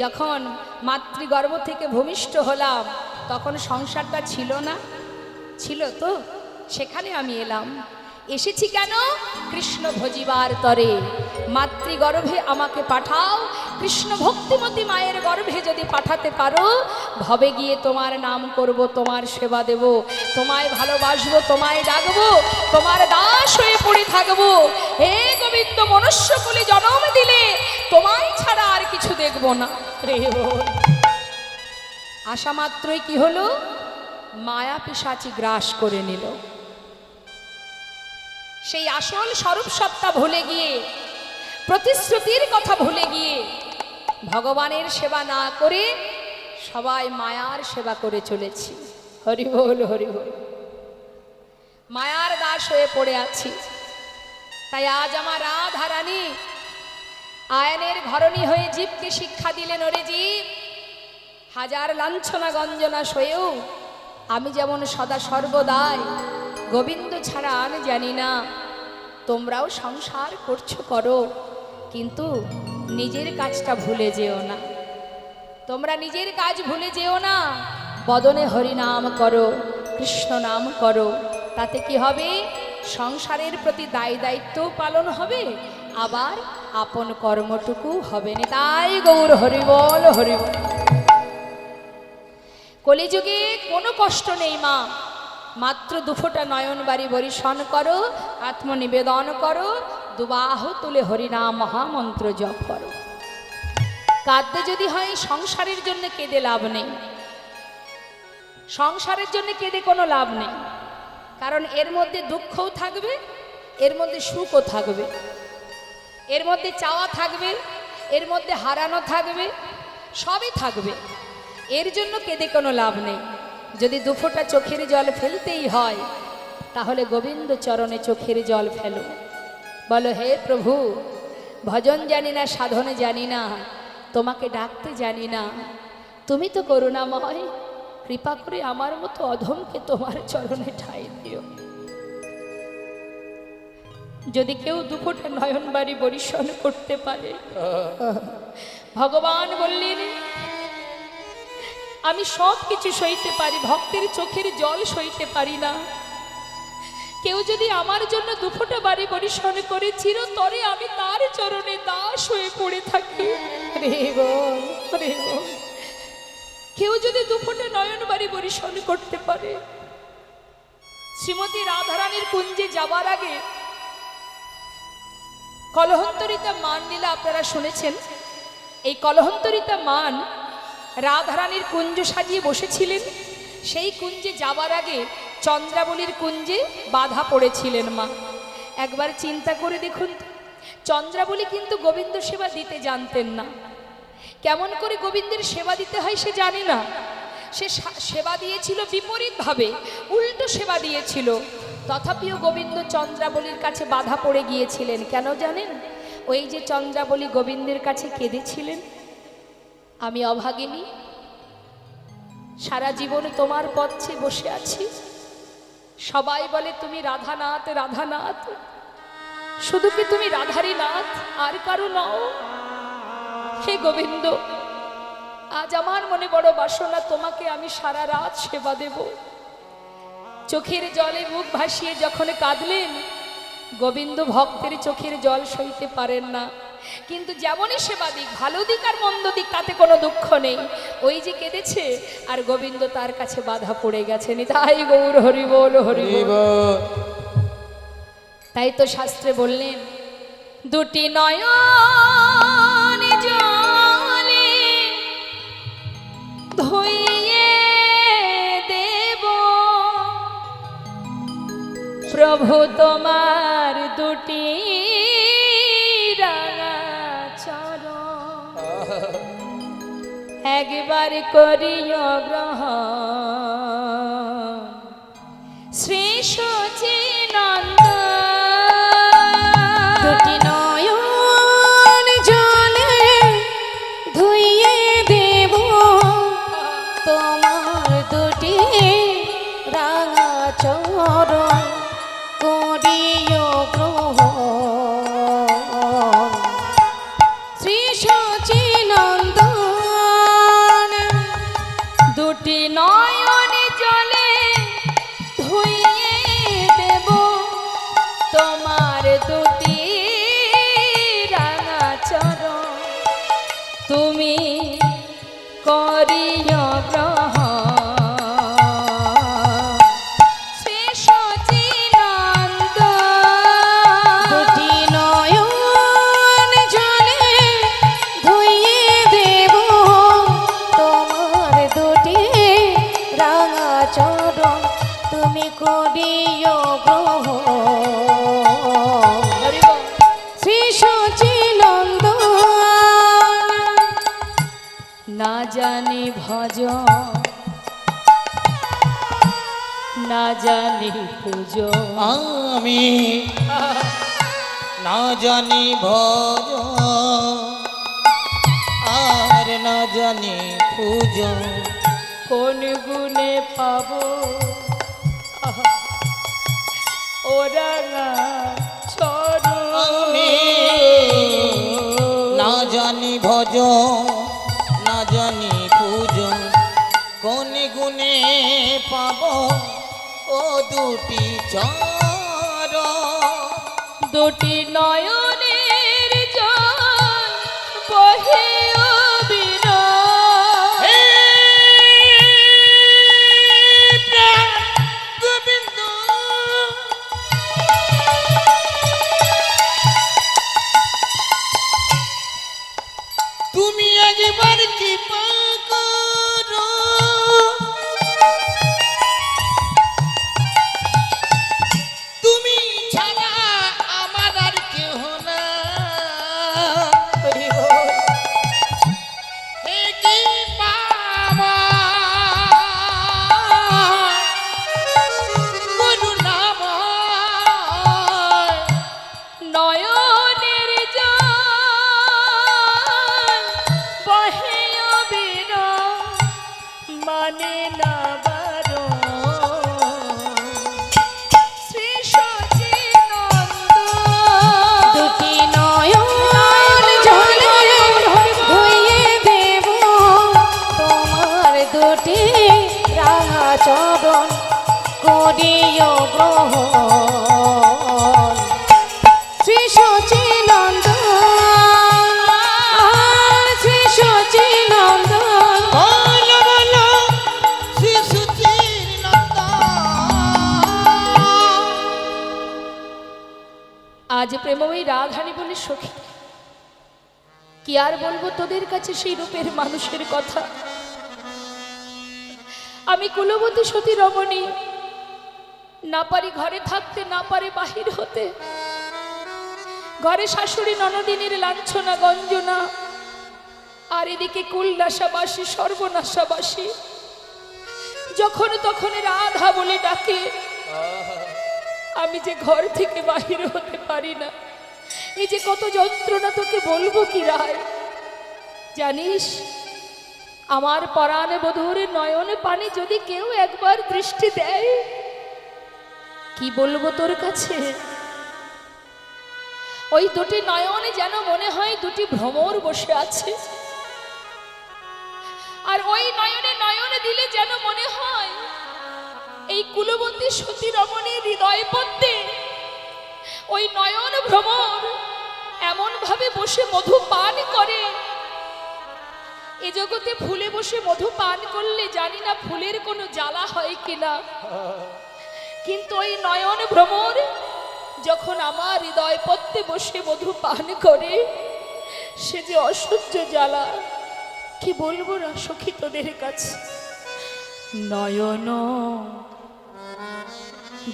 যখন মাতৃগর্ভ থেকে ভূমিষ্ঠ হলাম, তখন সংসারটা ছিল না? ছিল তো, সেখানে আমি এলাম। এসেছি কেন? কৃষ্ণ ভজিবার তরে। মাতৃগর্ভে আমাকে পাঠাও, কৃষ্ণ ভক্তিমতী মায়ের গর্ভে যদি পাঠাতে পারো, ভবে গিয়ে তোমার নাম করব, তোমার সেবা দেব, তোমায় ভালোবাসবো, তোমায় ডাকবো, তোমার দাস হয়ে পড়ে থাকবো। হে গোবিন্দ, মনুষ্য কুলে জন্ম দিলে তোমায় ছাড়া আর কিছু দেখবো না। রে আশা মাত্রই কি হলো? মায়া পিশাচি গ্রাস করে নিল। সেই আসল স্বরূপ সত্তা ভুলে গিয়ে, প্রতিশ্রুতির কথা ভুলে গিয়ে, ভগবানের সেবা না করে সবাই মায়ার সেবা করে চলেছি। হরি বল, হরি বল। মায়ার দাস হয়ে পড়ে আছি। তাই আজ আমার রাধা রানী আয়নের ঘরণী হয়ে জীবকে শিক্ষা দিলেন, ওরে জীব, হাজার লাঞ্ছনা গঞ্জনা সয়েও আমি যেমন সদা সর্বদাই গোবিন্দ ছাড়া আমি জানি না। তোমরাও সংসার করছো, করো, কিন্তু নিজের কাজটা ভুলে যেও না। তোমরা নিজের কাজ ভুলে যেও না। বদনে হরিনাম করো, কৃষ্ণ নাম করো। তাতে কি হবে? সংসারের প্রতি দায় দায়িত্ব পালন হবে, আবার আপন কর্মটুকু হবে না। তাই গৌর হরিবল, হরিবল। কলিযুগে কোনো কষ্ট নেই মা, মাত্র দুফোটা নয়ন বাড়ি বরিশন করো, আত্মনিবেদন করো, দুবাহু তুলে হরিনাম মহামন্ত্র জপ করো। কাঁদতে যদি হয়, সংসারের জন্য কেঁদে লাভ নেই। সংসারের জন্য কেঁদে কোনো লাভ নেই, কারণ এর মধ্যে দুঃখও থাকবে, এর মধ্যে সুখও থাকবে, এর মধ্যে চাওয়া থাকবে, এর মধ্যে হারানো থাকবে, সবই থাকবে। এর জন্য কেঁদে কোনো লাভ নেই। যদি দুফোঁটা চোখের জল ফেলতেই হয়, তাহলে গোবিন্দ চরণে চোখের জল ফেলো। বলো, হে প্রভু, ভজন জানি না, সাধনে জানি না, তোমাকে ডাকতে জানি না, তুমি তো করুণাময়, কৃপা করে আমার মতো অধমকে তোমার চরণে ঠাঁই দিও। যদি কেউ দুফোঁটা নয়ন বাড়ি বরিশন করতে পারে, ভগবান বললেন, আমি সব কিছু সইতে পারি, ভক্তের চোখের জল সইতে পারি না। কেউ যদি আমার জন্য দুফোঁটা বাড়ি বরিশন করে চিরতরে আমি তার চরণে দাস হয়ে পড়ে থাকি। কেউ যদি দুফোঁটা নয়ন বাড়ি বরিশন করতে পারে। শ্রীমতী রাধারানীর কুঞ্জে যাবার আগে কলহন্তরিতা মান লীলা আপনারা শুনেছেন। এই কলহন্তরিতা মান রাধারানীর কুঞ্জ সাজিয়ে বসেছিলেন। সেই কুঞ্জে যাবার আগে চন্দ্রাবলীর কুঞ্জে বাধা পড়েছিলেন মা। একবার চিন্তা করে দেখুন, চন্দ্রাবলী কিন্তু গোবিন্দ সেবা দিতে জানতেন না। কেমন করে গোবিন্দের সেবা দিতে হয় সে জানে না। সে সেবা দিয়েছিল বিপরীতভাবে, উল্টো সেবা দিয়েছিল। তথাপিও গোবিন্দ চন্দ্রাবলীর কাছে বাধা পড়ে গিয়েছিলেন। কেন জানেন? ওই যে চন্দ্রাবলী গোবিন্দের কাছে কেঁদেছিলেন, আমি অভাগিনী, সারা জীবন তোমার পথে বসে আছি। সবাই বলে তুমি রাধানাথ, রাধানাথ, শুধু কি তুমি রাধারই নাথ, আর কারো নও? হে গোবিন্দ, আজ আমার মনে বড় বাসনা, তোমাকে আমি সারা রাত সেবা দেব। চোখের জলে মুখ ভাসিয়ে যখন কাঁদলেন, গোবিন্দ ভক্তের চোখের জল সইতে পারেন না। কিন্তু যেমনই সেবা দিক, ভালো দিক আর মন্দ দিক, তাতে কোনো দুঃখ নেই। ওই যে কেঁদেছে, আর গোবিন্দ তার কাছে বাধা পড়ে গেছেন। তাই গৌর হরি বল, হরি বল। তাই তো শাস্ত্রে বললেন, দুটি নয়ন জলে ধুইয়ে দেব প্রভু তোমার দুটি রাঙা চরণ, একবার করিও গ্রহণ শ্রী সচিনন্দন। দুটি নয়ন জলে ধুইয়ে দেব তোমার দুটি রাঙা চরণ, করিও গ্রহণ শ্রী সচিনন্দন। দুটি নয়ন জলে ধুইয়ে দেব তোমার দুটি রাঙা চরণ, তুমি করিও গ্রহণ শ্রী সচিনন্দন। দুটি নয়ন জলে ধুইয়ে দেব তোমার দুটি রাঙা চরণ, তুমি করিও গ্রহণ শ্রী সচিনন্দন। না জানি ভজ না জানি পুজো, আমি না জানি ভজ আর না জানি পুজো, কোন গুণে পাবো ও রাঙা আমি চরণ। না জানি ভজ না জানি পুজো, কোন গুণে পাবো ও দুটি চরণ। দুটি নয়নের জল বহে অবিরাম, হে প্রাণ গোবিন্দ, তুমি একবার কৃপা করো, তুমি ছাড়া আমার আর কেহ না। হে কৃপাময় করুণাময়, নয়নের জল বহে অবিরাম, মানে না বারণ শ্রী সচিনন্দন। দুটি নয়ন জলে ধুইয়ে দেব তোমার দুটি রাঙা চরণ, করিও গ্রহণ শ্রী সচিনন্দন। শ্রী সচিনন্দন। বলো বলো শ্রী সুচির নন্দন। আজ প্রেমময়ী রাধানী বলে সখী, কি আর বলবো তোদের কাছে সেই রূপের মানুষের কথা। আমি কুলবতী সতী রমণী, না পারি ঘরে থাকতে, না পারে বাহির হতে। ঘরে শাশুড়ি ননদিনীর লাঞ্ছনা গঞ্জনা, আর এদিকে কুলনাশাবাসী সর্বনাশাবাসী যখন তখন রাধা বলে ডাকে, আমি যে ঘর থেকে বাহির হতে পারি না। এই যে কত যন্ত্রণা, তোকে বলবো কি রায়। জানিস, আমার পরাণে বধূরে নয়নে পানি যদি কেউ একবার দৃষ্টি দেয়, কি বলবো তোর কাছে। ওই দুটি নয়নে যেন মনে হয় দুটি ভ্রমর বসে আছে, আর ওই নয়নে নয়নে দিলে যেন মনে হয় এই কুলবতী সতী রমণীর হৃদয় পদ্মে ওই নয়ন ভ্রমর এমন ভাবে বসে মধু পান করে। এ জগতে ফুলে বসে মধু পান করলে জানি না ফুলের কোনো জ্বালা হয় কিনা, কিন্তু ওই নয়ন ভ্রমর যখন আমার হৃদয় পদ্মে বসে মধু পান করে, সে যে অসহ্য জ্বালা কি বলবো না সখী তোদের কাছে। নয়ন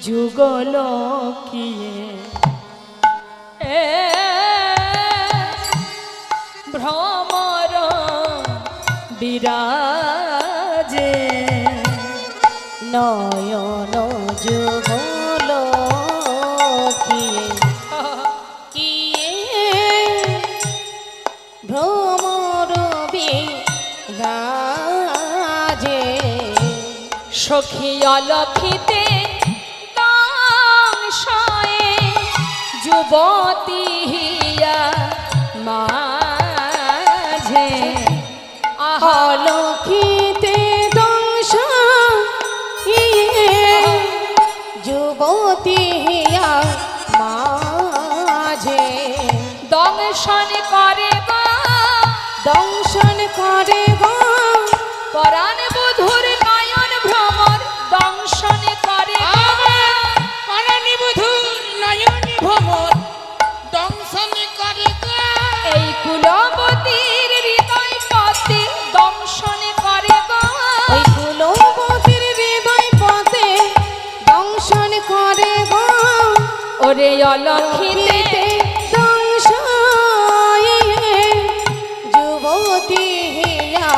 যুগল কিয়ে ভ্রমর বিরাজে, নয়ন যুগল কিয়ে কিয়ে ভ্রমর বিরাজে, সখী অলক্ষিতে সংশয়ে যুবতী হিয়া মাঝে, অলক্ষিতে দংশ যুবতী হিয়া মাঝে, দংশন করে গো দংশন করে গো পরাণ বধুর নয়ন ভ্রমর, দংশন করে গো পরাণী বধূর নয়ন ভ্রমর, দংশন করে গো। এই কুলবতীর হৃদয় পথে দংশন করে গো। ওই কুলবতীর হৃদয় পথে দংশন করে গো, ওরে অলক্ষিতে দংশ যুবতী হিয়া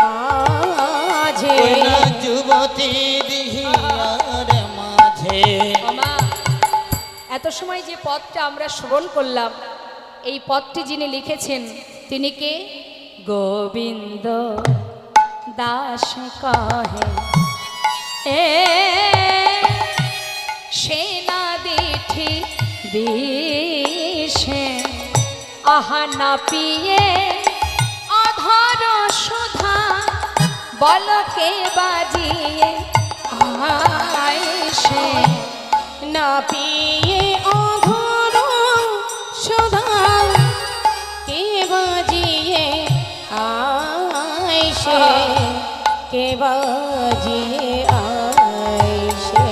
মাঝে, ওই না যুবতী দিহিয়ার মাঝে। মামা, এত সময় যে পদটা আমরা শ্রবণ করলাম, এই পদটি যিনি লিখেছেন তিনি কে? গোবিন্দ দাস কহে এ সেনা দিঠি বিষে, আহা না পিয়ে অধর সুধা, বলকে বাজিয়ে আইসে, না পিয়ে অধর সদা কে বাজিয়ে আইসে, কে বাজিয়ে আইসে।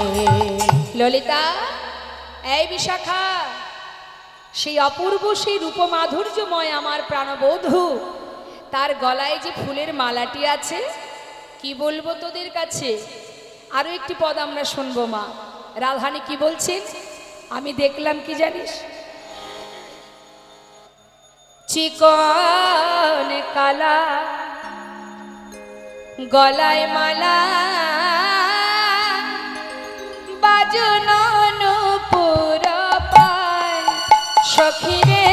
ললিতা, এই বিশাখা, সেই অপূর্ব সেই রূপমাধুর্যময় আমার প্রাণবধূ, তার গলায় যে ফুলের মালাটি আছে, কি বলবো তোদের কাছে। আরো একটি পদ আমরা শুনবো মা। রাধারানী কি বলছেন আমি দেখলাম, কি জানিস? চিকন কালা গলায় মালা, বাজন নূপুর পায়, সখী রে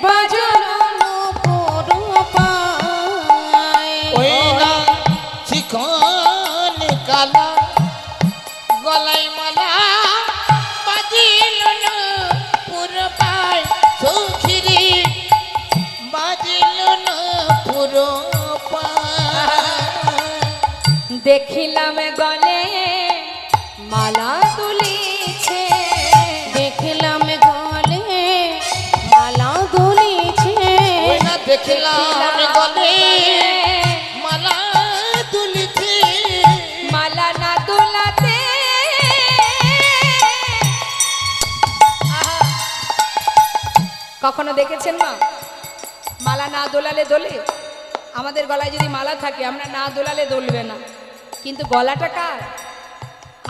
বাজন নূপুর পায়, ওই না চিকন কালা গলায় মালা, বাজিল না পুরো পায়, সখীরে বাজিল না পুরো পায়। দেখিলাম গলে মালা দুলিছে, দেখলাম গলে মালা দুলিছে, ওই না দেখলাম গলে মালা দুলিছে, মালা না দোলাতে কখনো দেখেছেন মা? মালা না দোলালে দোলে? আমাদের গলায় যদি মালা থাকে আমরা না দোলালে দোলবে না, কিন্তু গলাটা কার?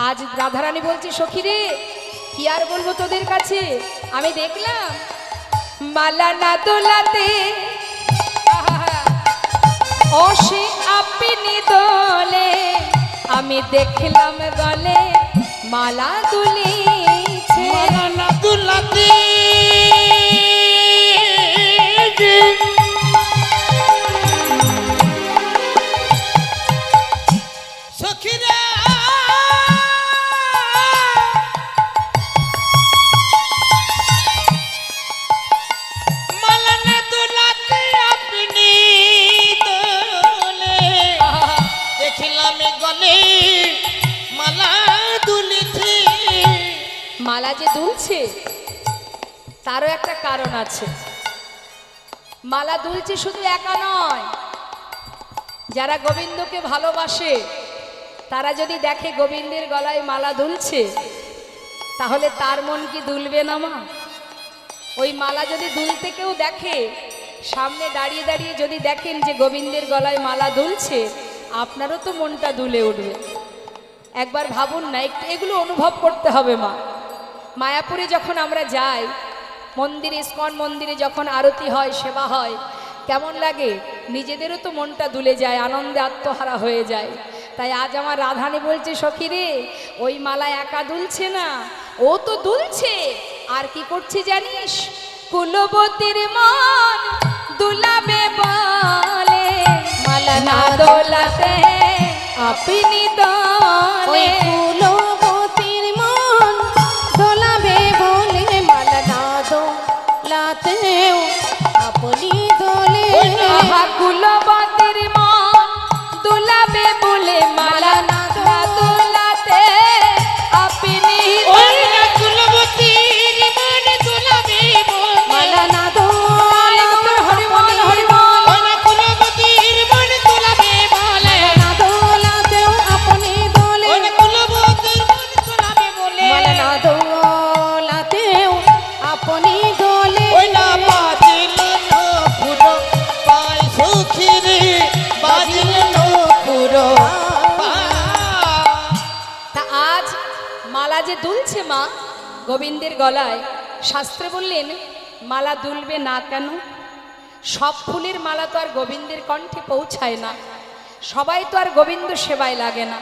আজ রাধারানী বলছে সখী রে, কি আর বলবো তোদের কাছে, আমি দেখলাম মালা না দোলাতে অসে আপনি দোলে, আমি দেখলাম গলে মালা দুলিছে, মালা না দুলাতে সখীরা মালা না দুলাতে আপনি দোলে, দেখলাম গলে মালা দুলিছে। মালা যে দুলছে তারও একটা কারণ আছে। মালা দুলছে শুধু একা নয়, যারা গোবিন্দকে ভালোবাসে তারা যদি দেখে গোবিন্দের গলায় মালা দুলছে, তাহলে তার মন কি দুলবে না মা? ওই মালা যদি দুলতে কেউ দেখে সামনে দাঁড়িয়ে দাঁড়িয়ে যদি দেখেন যে গোবিন্দের গলায় মালা দুলছে, আপনারও তো মনটা দুলে উঠবে। একবার ভাবুন না, একটু এগুলো অনুভব করতে হবে। মা মায়াপুরে যখন আমরা যাই, মন্দিরে, ইস্কন মন্দিরে যখন আরতি হয়, সেবা হয়, কেমন লাগে? নিজেদেরও তো মনটা দুলে যায়, আনন্দে আত্মহারা হয়ে যায়। তাই আজ আমার রাধানী বলছে, সখী রে, ওই মালা একা দুলছে না, ও তো দুলছে। আর কি করছে জানিস? কুলবতীর মন দুলাবে বলে, মালা না দোলাতে আপনি ওই দলে। কুলবতীর মন দোলাবে বলে, মালা না দোলাতেও আপনি দোলে। আহা, কুলবতীর মন দুলাবে বলে, মালা না দোলাতে আপনি ওই দলে। না কুলবতীর মন দোলাবে বলে, মালা না দোলাতে হরি বল, হরি বল। ওই না কুলবতীর মন দোলাবে বলে, না দোলাতেও আপনি দোলে। ওই না কুলবতীর মন দোলাবে বলে, মালা না দোলাতেও আপনি দোলে। ওই না বাজিল নপুর পায় সখী রে, বাজিল নপুর পায়। তা আজ মালা যে দুলছে মা গোবিন্দের গলায়, শাস্ত্রে বললেন মালা দুলবে না কেন? সব ফুলের মালা তো আর গোবিন্দের কণ্ঠে পৌঁছায় না, সবাই তো আর গোবিন্দ সেবায় লাগে না।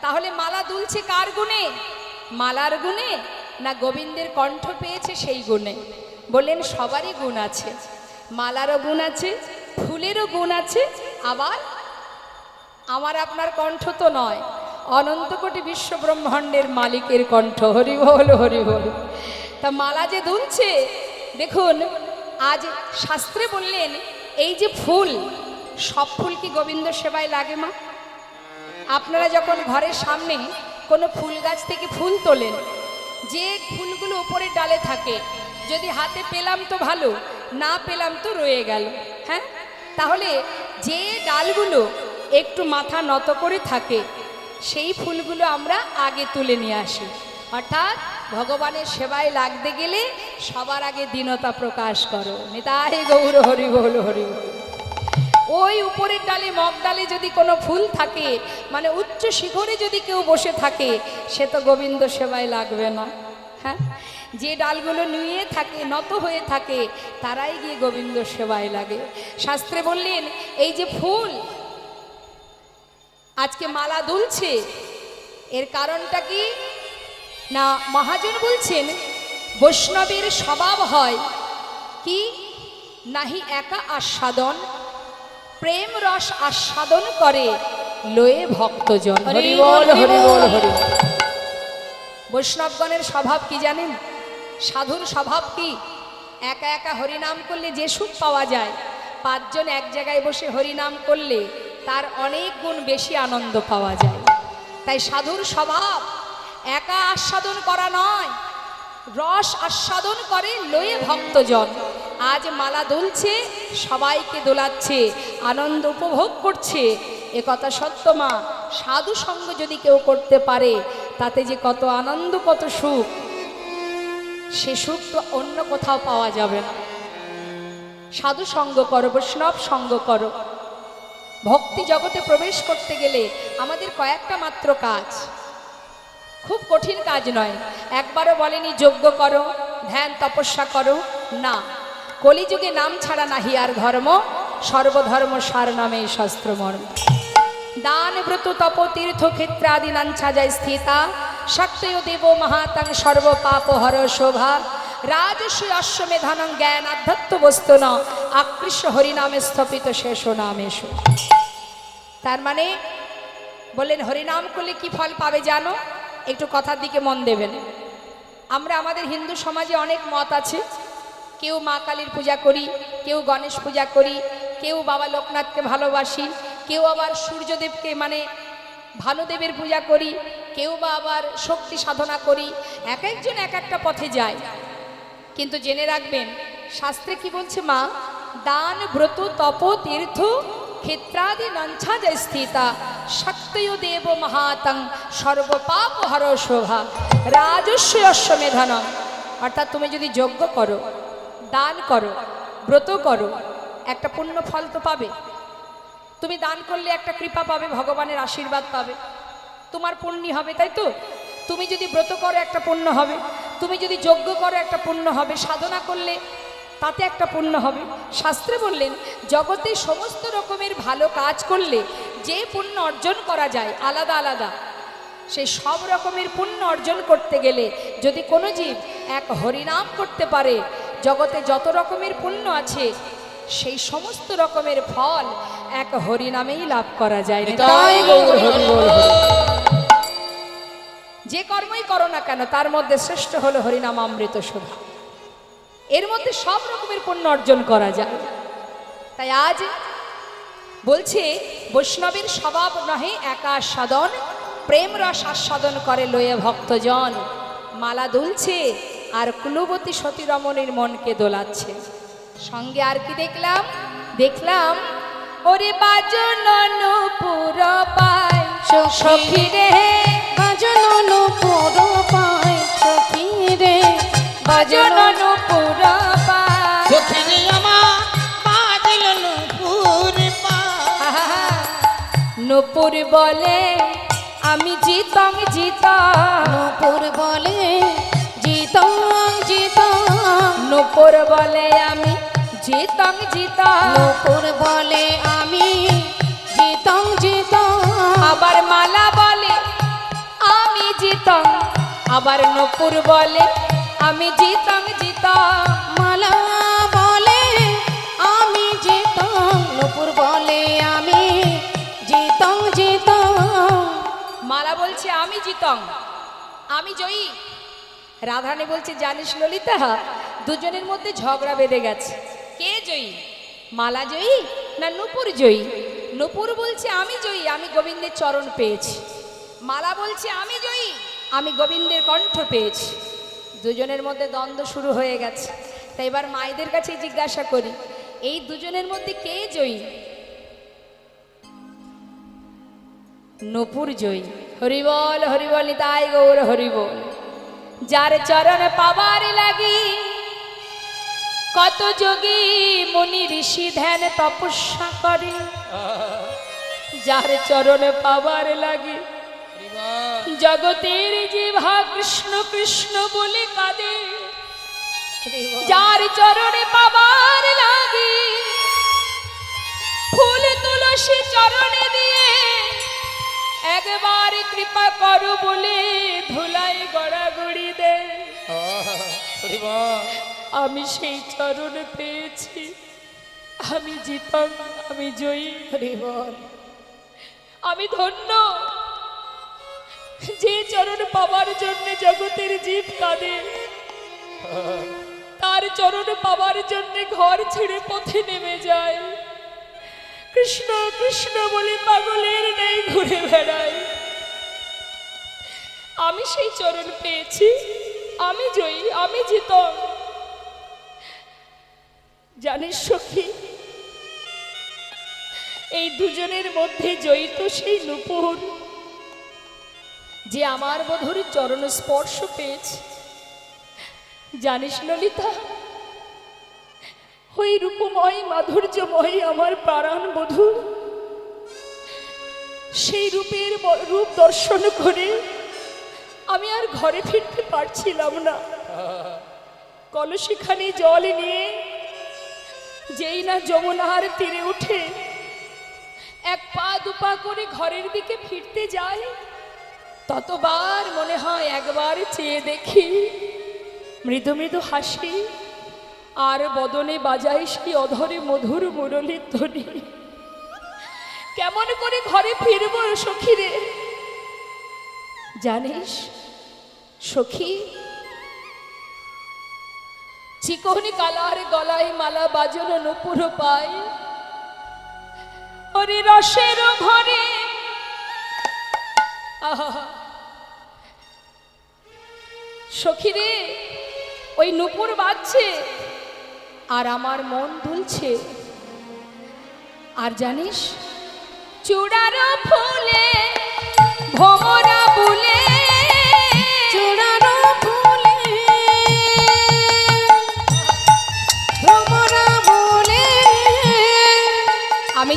তাহলে মালা দুলছে কার গুণে? মালার গুণে না গোবিন্দের কণ্ঠ পেয়েছে সেই গুণে? বললেন সবারই গুণ আছে, মালারও গুণ আছে, ফুলেরও গুণ আছে, আবার আমার আপনার কণ্ঠ তো নয়, অনন্ত কোটি বিশ্ব ব্রহ্মাণ্ডের মালিকের কণ্ঠ। হরি বল, হরি বল। তা মালা যে দুলছে, দেখুন আজ শাস্ত্রে বললেন এই যে ফুল, সব ফুল কি গোবিন্দ সেবায় লাগে মা? আপনারা যখন ঘরের সামনে কোনো ফুল গাছ থেকে ফুল তোলেন, যে ফুলগুলো উপরে ডালে থাকে, যদি হাতে পেলাম তো ভালো, না পেলাম তো রয়ে গেল। হ্যাঁ, তাহলে যে ডালগুলো একটু মাথা নত করে থাকে, সেই ফুলগুলো আমরা আগে তুলে নিয়ে আসি। অর্থাৎ ভগবানের সেবায় লাগতে গেলে সবার আগে দীনতা প্রকাশ করো। নিতাই গৌর হরি বল, হরি বল। ওই উপরের ডালে, মগ ডালে যদি কোনো ফুল থাকে, মানে উচ্চ শিখরে যদি কেউ বসে থাকে, সে তো গোবিন্দ সেবায় লাগবে না। হ্যাঁ, যে ডালগুলো নুয়ে থাকে, নত হয়ে থাকে, তারাই গিয়ে গোবিন্দ সেবায় লাগে। শাস্ত্রে বললেন এই যে ফুল আজকে মালা দুলছে, এর কারণটা কি না? মহাজন বলছেন বৈষ্ণবের স্বভাব হয় কি? নাহি একা আস্বাদন, প্রেম রস আস্বাদন করে লয়ে ভক্তজন। হরি বল, হরি বল, হরি বল। বৈষ্ণবগণের স্বভাব কি জানেন? সাধুর স্বভাব কি? একা একা হরিনাম করলে যে সুখ পাওয়া যায়, পাঁচজন এক জায়গায় বসে হরিনাম করলে তার অনেক গুণ বেশি আনন্দ পাওয়া যায়। তাই সাধুর স্বভাব একা আস্বাদন করা নয়, রস আস্বাদন করে লয়ে ভক্তজন। আজ মালা দুলছে, সবাইকে দোলাচ্ছে, আনন্দ উপভোগ করছে, এ কথা সত্য মা। সাধু সঙ্গ যদি কেউ করতে পারে, তাতে যে কত আনন্দ, কত সুখ, সে সুখ তো অন্য কোথাও পাওয়া যাবে না। সাধু সঙ্গ করো, বৈষ্ণব সঙ্গ করো। ভক্তি জগতে প্রবেশ করতে গেলে আমাদের কয়েকটা মাত্র কাজ, খুব কঠিন কাজ নয়। একবারও বলেনি যজ্ঞ করো, ধ্যান তপস্যা করো, না। কলিযুগে নাম ছাড়া নাহি আর ধর্ম, সর্বধর্ম সার নামে শাস্ত্র মর্ম। দান ব্রত তপ তীর্থ ক্ষেত্রাদি নাঞ্ছা যায় স্থিতা, শক্তয় দেব মহাতাং সর্ব পাপ হর শোভা। রাজস্ব অশ্বমেধানং জ্ঞান আধ্যাত্ম বস্তু ন, আকৃষ্ট হরিনামে স্থপিত শেষ নামেশ। তার মানে বললেন হরিনাম করলে কি ফল পাবে জানো? একটু কথার দিকে মন দেবেন। আমরা আমাদের হিন্দু সমাজে অনেক মত আছে, কেউ মা কালীর পূজা করি, কেউ গণেশ পূজা করি, কেউ বাবা লোকনাথকে ভালোবাসি, কেউ আবার সূর্যদেবকে মানে ভানুদেবের পূজা করি, কেউ বা আবার শক্তি সাধনা করি। এক একজন এক একটা পথে যায়। কিন্তু জেনে রাখবেন শাস্ত্রে কি বলছে মা? দান ব্রত তপ তীর্থ ক্ষেত্রাদি নাঞ্ছা যায় স্থিতা, শক্তয় দেব মহাতং সর্বপাপ হর শোভা। রাজস্ব অশ্বমেধানং, অর্থাৎ তুমি যদি যজ্ঞ করো, দান করো, ব্রত করো, একটা পুণ্য ফল তো পাবে। তুমি দান করলে একটা কৃপা পাবে, ভগবানের আশীর্বাদ পাবে, তোমার পুণ্যি হবে, তাই তো? তুমি যদি ব্রত করো একটা পুণ্য হবে, তুমি যদি যজ্ঞ করো একটা পুণ্য হবে, সাধনা করলে তাতে একটা পুণ্য হবে। শাস্ত্রে বললেন জগতে সমস্ত রকমের ভালো কাজ করলে যে পুণ্য অর্জন করা যায় আলাদা আলাদা, সেই সব রকমের পুণ্য অর্জন করতে গেলে যদি কোনো জীব এক হরিনাম করতে পারে, জগতে যত রকমের পুণ্য আছে সেই সমস্ত রকমের ফল এক হরিনামেই লাভ করা যায়। নিতাই গৌর হরি বল। যে কর্মই করো না কেন তার মধ্যে শ্রেষ্ঠ হলো হরিনাম অমৃত সুধা, এর মধ্যে সব রকমের পুণ্য অর্জন করা যায়। তাই আজ বলছে বৈষ্ণবের স্বভাব নহে একা সাধন, প্রেম রস আস্বাদন করে লয়ে ভক্তজন। মালা দুলছে আর কুলবতী সতী রমণীর মনকে দোলাচ্ছে। সঙ্গে আর কি দেখলাম? দেখলাম ওরে বাজন নূপুর পায় সখী রে, বাজন নূপুর পায় সখী রে, বাজন নূপুর পায়। সখী রে আমার বাজল নূপুর পায়। নূপুর বলে আমি জিতং জিতং, নূপুর বলে জিতং জিতং, নূপুর বলে আমি জিতং জিতং, নূপুর বলে আমি জিতং জিতং, আবার মালা বলে আমি জিতং, আবার নূপুর বলে আমি জিতং জিতং। মালা বলে আমি জিতং, নূপুর বলে আমি জিতং জিতং। মালা বলছে আমি জিতং, আমি জয়ী। রাধারানী বলছে জানিস ললিতা, দুজনের মধ্যে ঝগড়া বেঁধে গেছে, কে জয়ী? মালা জয়ী না নূপুর জয়ী? নূপুর বলছে আমি জয়ী, আমি গোবিন্দের চরণ পেয়েছি। মালা বলছে আমি জয়ী, আমি গোবিন্দের কণ্ঠ পেয়েছি। দুজনের মধ্যে দ্বন্দ্ব শুরু হয়ে গেছে। তাই এবার মায়েদের কাছে জিজ্ঞাসা করি, এই দুজনের মধ্যে কে জয়ী? নূপুর জয়ী। হরিবল হরিবল নিতাই গৌর হরিবল। যার চরণ পাবার লাগি কত যোগী মুনি ঋষি ধ্যান তপস্যা করে, যার চরণ পাবার লাগি জগতের জিহ্বা কৃষ্ণ কৃষ্ণ বলে কাঁদে, যার চরণে পাবার লাগি ফুল তুলসী চরণে দিয়ে একবার কৃপা করো বলে ধুলাই গড়াগড়ি দে। আমি সেই চরণ পেয়েছি, আমি জিতং, আমি জয়ী। আমি ধন্য, যে চরণ পাবার জন্য জগতের জীব কাঁদে, তার চরণ পাবার জন্য ঘর ছেড়ে পথে নেমে যায়, কৃষ্ণ কৃষ্ণ বলে পাগলের নেই ঘুরে বেড়ায়। আমি সেই চরণ পেয়েছি, আমি জয়ী, আমি জিতং। জানিস সখী, এই দুজনের মধ্যে জয়ী তো সেই নূপুর, যে আমার বধূর চরণ স্পর্শ পেয়েছে। জানিস ললিতা, ওই রূপময় মাধুর্যময় আমার প্রাণ বধূ, সেই রূপ দর্শন করে আমি আর ঘরে ফিরতে পারছিলাম না। কলসিখানি জল নিয়ে যেই না যমুনার তীরে উঠে এক পা দুপা করে ঘরের দিকে ফিরতে যায়, ততবার মনে হয় একবার চেয়ে দেখি মৃদু মৃদু হাসি, আর বদনে বাজাই সেই অধরে মধুর মুরলীর ধ্বনি। কেমন করে ঘরে ফিরব সখী রে? জানিস সখী, চিকনি কালার গলায় মালা বাজনো নূপুর পায়, ওরে রসের ভরে সখী রে, ওই নূপুর বাজছে আর আমার মন দুলছে। আর জানিস, চূড়ার ফুলে ভোমরা বুলে, চূড়ার ফুলে ভ্রমরা বলে,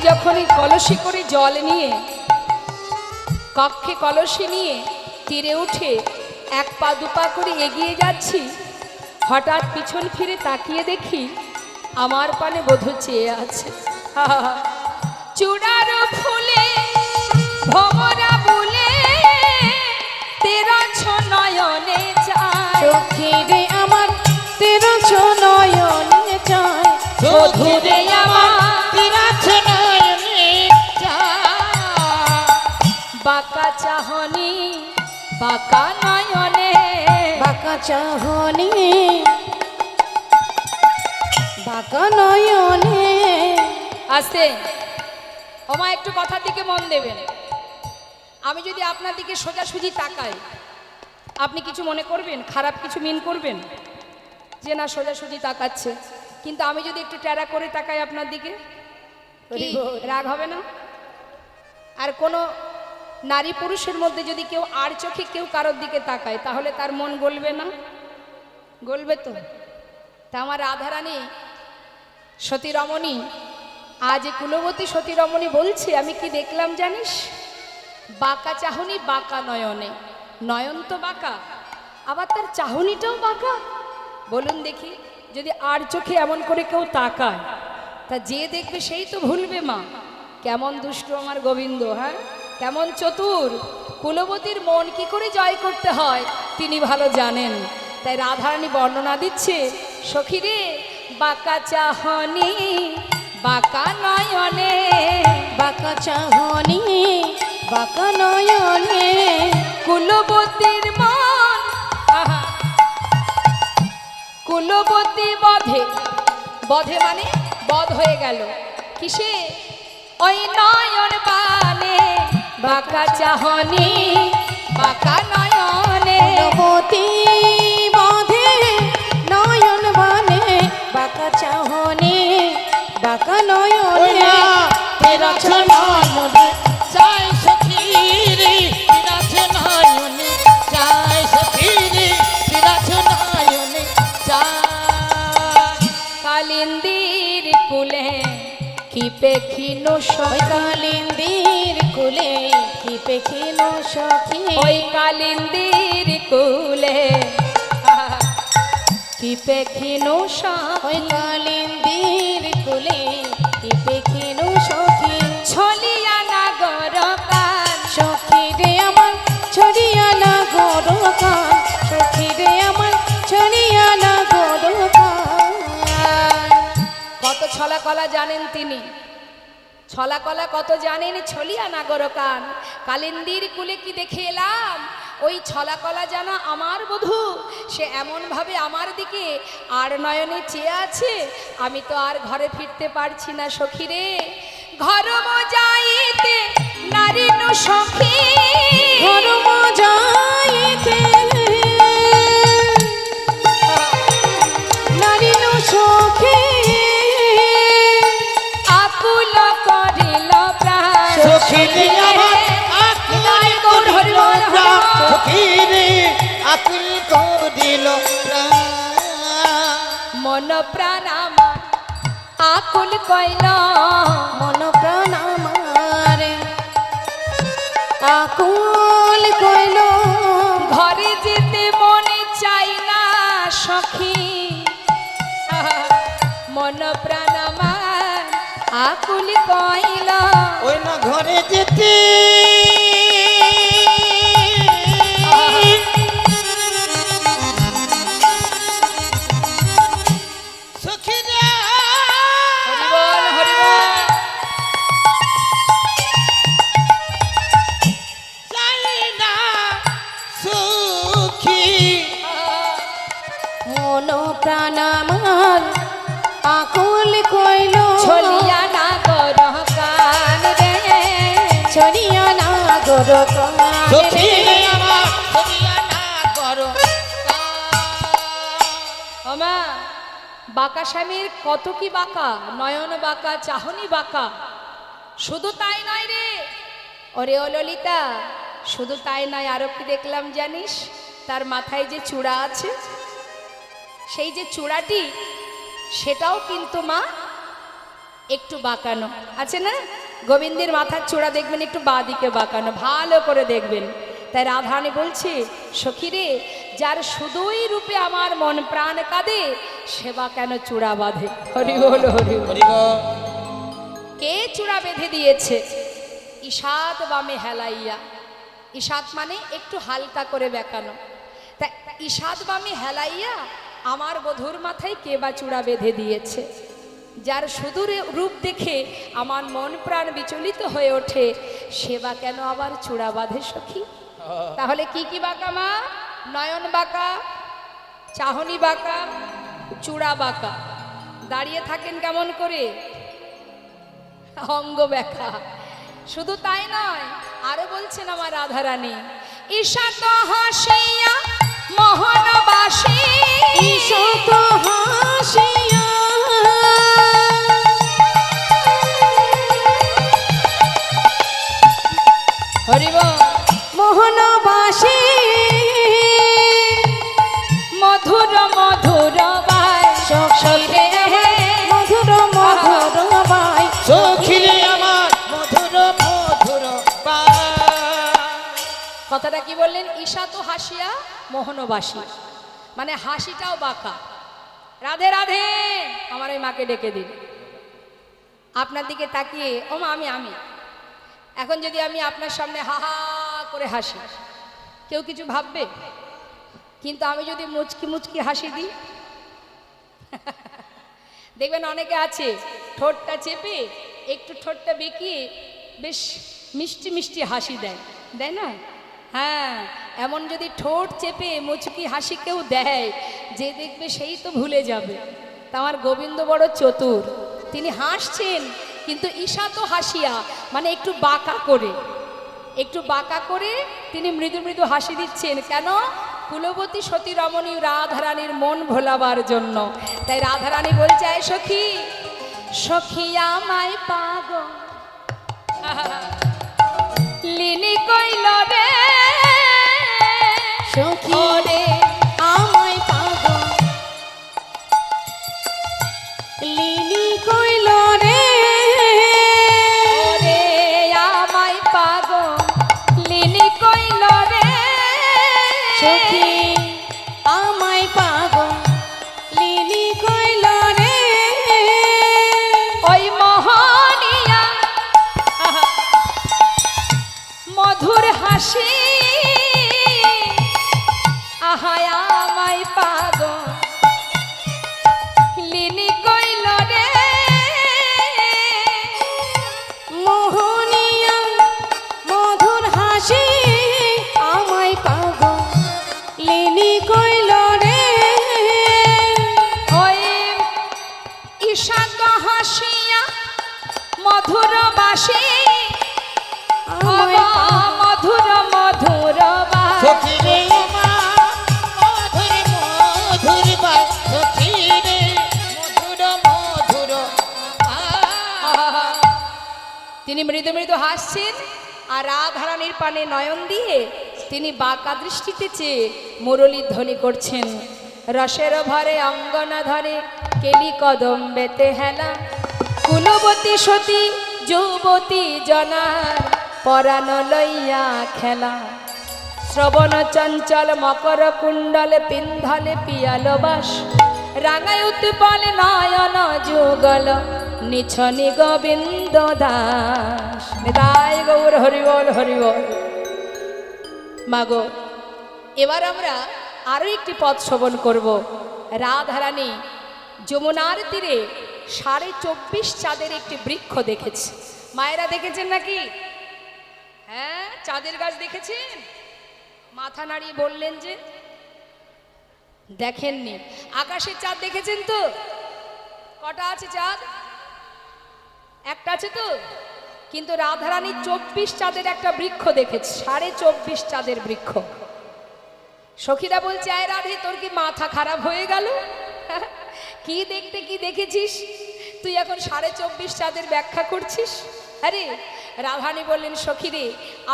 যখনই কলসি করে জল নিয়ে কক্ষে কলসি নিয়ে তীরে উঠে এক পা দুপা করে এগিয়ে যাচ্ছি, হঠাৎ পিছন ফিরে তাকিয়ে দেখি আমার পানে বধূ চেয়ে আছে। চূড়ার ফুলে ভমরা বলে তেরা নয়নে চায়, সখী রে আমার তেরা নয়নে চায়, বধূরে আমার তিরাছ নয়নে বাঁকা চাহনি বাঁকা নয়নে, বাঁকা চাহনি বাঁকা নয়নে। আস্তে ওমা, একটু কথার দিকে মন দেবেন। আমি যদি আপনার দিকে সোজাসুজি তাকাই, আপনি কিছু মনে করবেন, খারাপ কিছু মিন করবেন যে না সোজাসুজি তাকাচ্ছে? কিন্তু আমি যদি একটু ট্যারা করে তাকাই আপনার দিকে, কি রাগ হবে না? আর কোনো নারী পুরুষের মধ্যে যদি কেউ আর চোখে কেউ কারোর দিকে তাকায়, তাহলে তার মন গলবে না? গলবে তো। তা আমার রাধারানী সতী রমণী, আজ কুলবতী সতী রমণী বলছে, আমি কি দেখলাম জানিস? বাঁকা চাহনি বাঁকা নয়নে, নয়ন তো বাঁকা, আবার তার চাহনিটাও বাঁকা। বলুন দেখি, যদি আর চোখে এমন করে কেউ তাকায়, তা যে দেখবে সেই তো ভুলবে মা। কেমন দুষ্টু আমার গোবিন্দ, হ্যাঁ কেমন চতুর। কুলবতীর মন কি করে জয় করতে হয় তিনি ভালো জানেন। তাই রাধারানী বর্ণনা দিচ্ছে, সখী রে বাঁকা চাহনি বাঁকা নয়নে, বাঁকা চাহনি বাঁকা নয়নে, কুলবতীর মন আহা, কুলবতী বধে, বধে মানে বধ হয়ে গেল কিসে? ওই নয়ন বানে, বাঁকা চাহনি বাঁকা নয়নে, কুলবতী বাঁধে নয়ন বানে, বাঁকা চাহনি বাঁকা নয়নে, তিরাছ নয়নে চাই সখী রে, তিরাছ নয়নে চাই সখী রে, তিরাছ নয়নে চাই। কালিন্দির কুলে কি পেখিন ওই কালিন্দির কুলে কি পেখিন সখী, ওই কালিন্দির কুলে কি পেখিন ওই কালিন্দির কুলে কি পেখিন সখী, ছলিয়া নাগর কান, সখী রে আমার ছড়িয়া না গরু কান, সখী রে আমার ছড়িয়া না গরু কান। কত ছলা কলা জানেন তিনি, ছলা কলা কত জানেন, ছলিয়া নাগর কান। কালিন্দির কুলে কি দেখে এলাম, ওই ছলা কলা জানা আমার বধূ, সে এমনভাবে আমার দিকে আর নয়নে চেয়ে আছে, আমি তো আর ঘরে ফিরতে পারছি না সখী রে। ঘর যাইতে নারী নু সখী, ধর্ম যাইতে নারী নো সখী, আকুল করিল প্রাণ, সখী রে আমার আকুল করিল প্রাণ, সখী রে আকুল করিল প্রাণ। মন প্রাণ আমার আকুল কইল, মন প্রাণ আমার আকুল কইল, ঘরে যেতে মনে চাই না সখী, মন প্রাণ আমার আকুল কইল। ওই না ঘরে যেতে সখী রে হরিবল হরিবল, চাই না সুখী, মন প্রাণ আমার আকুল কইল, ছলিয়া না গর কান রে, ছড়িয়া না গর কান সখী রে। রে আমার সখিয়া না করো ওমা, বাঁকা স্বামীর কত কি বাঁকা, নয়ন বাঁকা চাহনি বাঁকা। শুধু তাই নয় রে, ওরে ও ললিতা, শুধু তাই নয়, আরো কি দেখলাম জানিস? তার মাথায় যে চূড়া আছে, সেই যে চূড়াটি, সেটাও কিন্তু মা একটু বাঁকানো আছে না, গোবিন্দের মাথার চূড়া দেখবেন একটু বাঁ দিকে বাঁকানো, ভালো করে দেখবেন। তাই রাধারানী বলছে, সখী রে, যার শুধুই রূপে আমার মন প্রাণ কাঁদে, সেবা কেন চূড়া বাঁধে। হরি বল, হরি বল। হরি বল। কে চূড়া বেঁধে দিয়েছে? ঈশাত বামে হেলাইয়া। ঈশাত মানে একটু হালকা করে বেঁকানো। তা ঈশাত বামে হেলাইয়া আমার বধূর মাথায় কে বা চূড়া বেঁধে দিয়েছে? যার সুদূর রূপ দেখে আমার মন প্রাণ বিচলিত হয়ে ওঠে, সেবা কেন আবার চূড়া বাঁধে সখী? তাহলে কি কি বাঁকা মা? নয়ন বাঁকা, চাহনি বাঁকা, চূড়া বাঁকা। দাঁড়িয়ে থাকেন কেমন করে? অঙ্গ ব্যাখ্যা। শুধু তাই নয়, আরো বলছেন আমার রাধারানী, ঈশাত হাসিয়া মোহনবাসী, ঈশাত হাসিয়া হরি বল। মোহনবাসী মধুর মধুর বাই সখী রে মধুর মধুর বাই, সখী রে আমার মধুর মধুর বাই। কথাটা কি বললেন? ঈশাত হাসিয়া মোহনবাসী, মানে হাসিটাও বাঁকা। রাধে রাধে, আমার এই মাকে ডেকে দিন। আপনার দিকে তাকিয়ে, ও মা আমি এখন যদি আমি আপনার সামনে হা হা করে হাসি, কেউ কিছু ভাববে? কিন্তু আমি যদি মুচকি মুচকি হাসি দিই, দেখবেন অনেকে আছে ঠোঁটটা চেপে একটু ঠোঁটটা বেঁকিয়ে বেশ মিষ্টি মিষ্টি হাসি দেয়, দেয় না? হ্যাঁ, এমন যদি ঠোঁট চেপে মুচকি হাসি কেউ দেয়, যে দেখবে সেই তো ভুলে যাবে। তা আমার গোবিন্দ বড় চতুর, তিনি হাসছেন কিন্তু ঈশাত হাসিয়া, মানে একটু বাঁকা করে, একটু বাঁকা করে তিনি মৃদু মৃদু হাসি দিচ্ছেন। কেন? কুলবতী সতী রমণী রাধারানীর মন ভোলাবার জন্য। তাই রাধারানী বলছে, আয় সখী, সখী আমায় পাগল লিনি কইল রে, সখী রে আমায় পাগল লিলি কইল রে, ওরে আমায় পাগল লিনি কইল রে, সখী আমায় পাগল লিলি কইল রে, ওই মোহনিয়া মধুর হাসি, আহায় আমায় পাগল লিনি কইল রে, মোহনিয়া মধুর হাসি আমায় পাগল লিলি কইল রে, ওই ঈশাত হাসিয়া মধুর বাসি, আমায় পাগল মধুর মধুর বাসি। সখী রে আমার মধুর মধুর বাই, সখী রে মধুর মধুর বাই। তিনি মৃদু মৃদু হাসছেন, আর রাধারানীর পানে নয়ন দিয়ে তিনি বাঁকা দৃষ্টিতে চেয়ে মুরলীর ধ্বনি করছেন। রসের ভরে অঙ্গনা ধরে কেলি কদম বেতে হেলা, কুলবতী সতী যুবতী জনার পরাণ লইয়া খেলা, শ্রবণ চঞ্চল মকর কুণ্ডলে পিন্ধলে পিয়াল বাস, রাঙায় উৎপল নয়ন যুগল নিছনি গোবিন্দ দাস। নিতাই গৌর হরিবল, হরিবল। মাগো, এবার আমরা আরো একটি পদ শ্রবণ করব। রাধারানী যমুনার তীরে 24.5 চাঁদের একটি বৃক্ষ দেখেছে। মায়েরা দেখেছেন নাকি? হ্যাঁ, চাঁদের গাছ দেখেছেন? মাথা নাড়িয়ে বললেন যে দেখেননি। আকাশের চাঁদ দেখেছেন তো? কটা আছে চাঁদ? একটা আছে তো। কিন্তু রাধারানী 24 চাঁদের একটা বৃক্ষ দেখেছে, 24.5 চাঁদের বৃক্ষ। সখীরা বলছে, আয় রাধে, তোর কি মাথা খারাপ হয়ে গেল? কি দেখতে কি দেখেছিস তুই এখন 24.5 চাঁদের ব্যাখ্যা করছিস? আরে রাধারানী বললেন, সখী রে,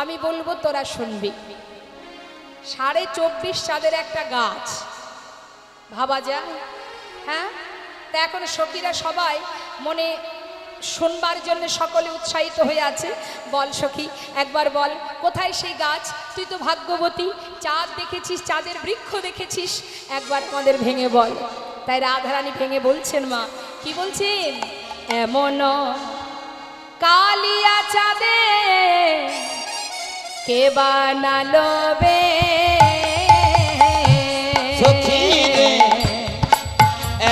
আমি বলবো তোরা শুনবি। 24.5 চাঁদের একটা গাছ, ভাবা যায়? হ্যাঁ, তা এখন সখীরা সবাই মনে শুনবার জন্য সকলে উৎসাহিত হয়ে আছে। বল সখী, একবার বল কোথায় সেই গাছ? তুই তো ভাগ্যবতী, চাঁদ দেখেছিস, চাঁদের বৃক্ষ দেখেছিস, একবার আমাদের ভেঙে বল। তাই রাধারানী ভেঙে বলছেন, মা কি বলছেন? এমন কালিয়া চাঁদে কে বানালো বে সখী রে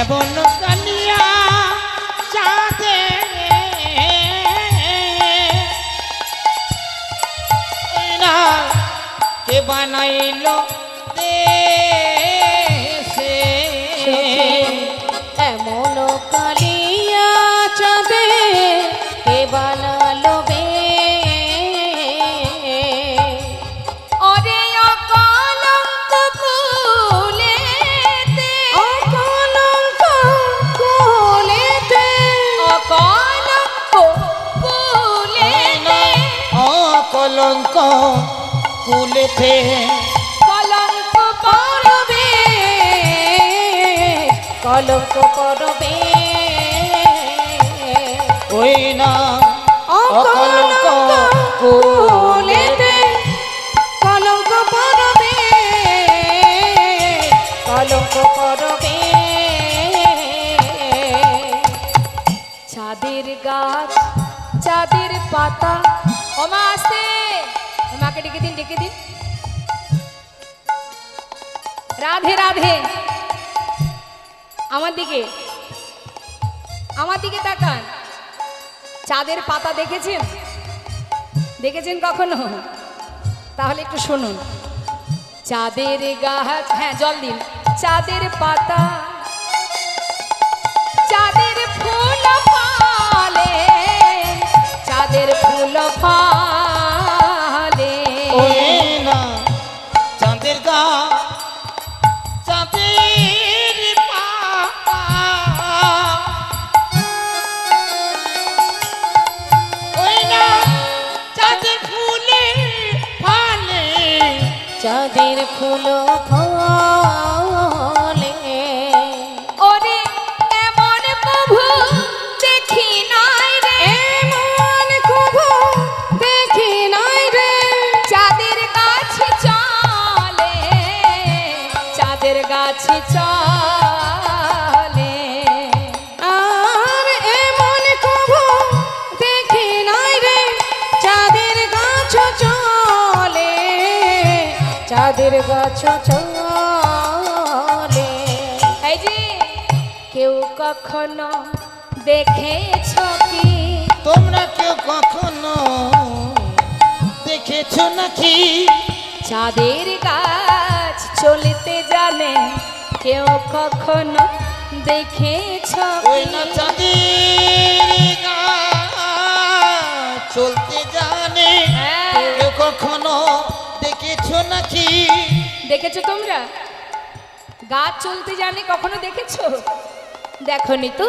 এমন কালিয়া চাঁদে না কে বানাইলো দেশে এমন কালিয়া চাঁদে কে বানালো বে ওরে অকলঙ্ক কুলেতে, অকলঙ্ক কুলেতে, অকলঙ্ক কুলেতে, অকলঙ্ক কুলেতে কলঙ্ক পড়বে, কলঙ্ক পড়বে ওই না অকলঙ্ক কুলেতে, কলঙ্ক পড়বে, কলঙ্ক পড়বে চাঁদের গাছ, চাঁদের পাতা। ওমা আসতে, মাকে ডেকে দিন, ডেকে দিন। রাধে রাধে, আমার দিকে, আমার দিকে তাকান। চাঁদের পাতা দেখেছেন? দেখেছেন কখনো? তাহলে একটু শুনুন। চাঁদের গাছ, হ্যাঁ জল দিন। চাঁদের পাতা, চাঁদের ফুল ফলে, চাঁদের ফুল ফলে, ওই না চাঁদের গা চাঁদের পা ওই না চাঁদের ফুলে ফালে চাঁদের ফুল ফলে ওরে এমন প্রভু দেখি নাই রে, এমন কভু দেখি নাই রে চাঁদের গাছে চলে, চাঁদের গাছে চলে, আর এমন কভু দেখি নাই রে চাঁদের গাছ চলে, চাঁদের গাছ চলে এই যে কেউ কখনো দেখেছো কি? তোমরা কেউ কখনো দেখেছো নাকি চাঁদের গাছ চলতে জানে, কেউ কখনো দেখেছো ওই কি? না চাঁদের গা চলতে জানে হ্যাঁ। কেউ কখনো দেখেছো নাকি দেখেছো তোমরা? গাছ চলতে জানে, কখনো দেখেছো? দেখনি তো?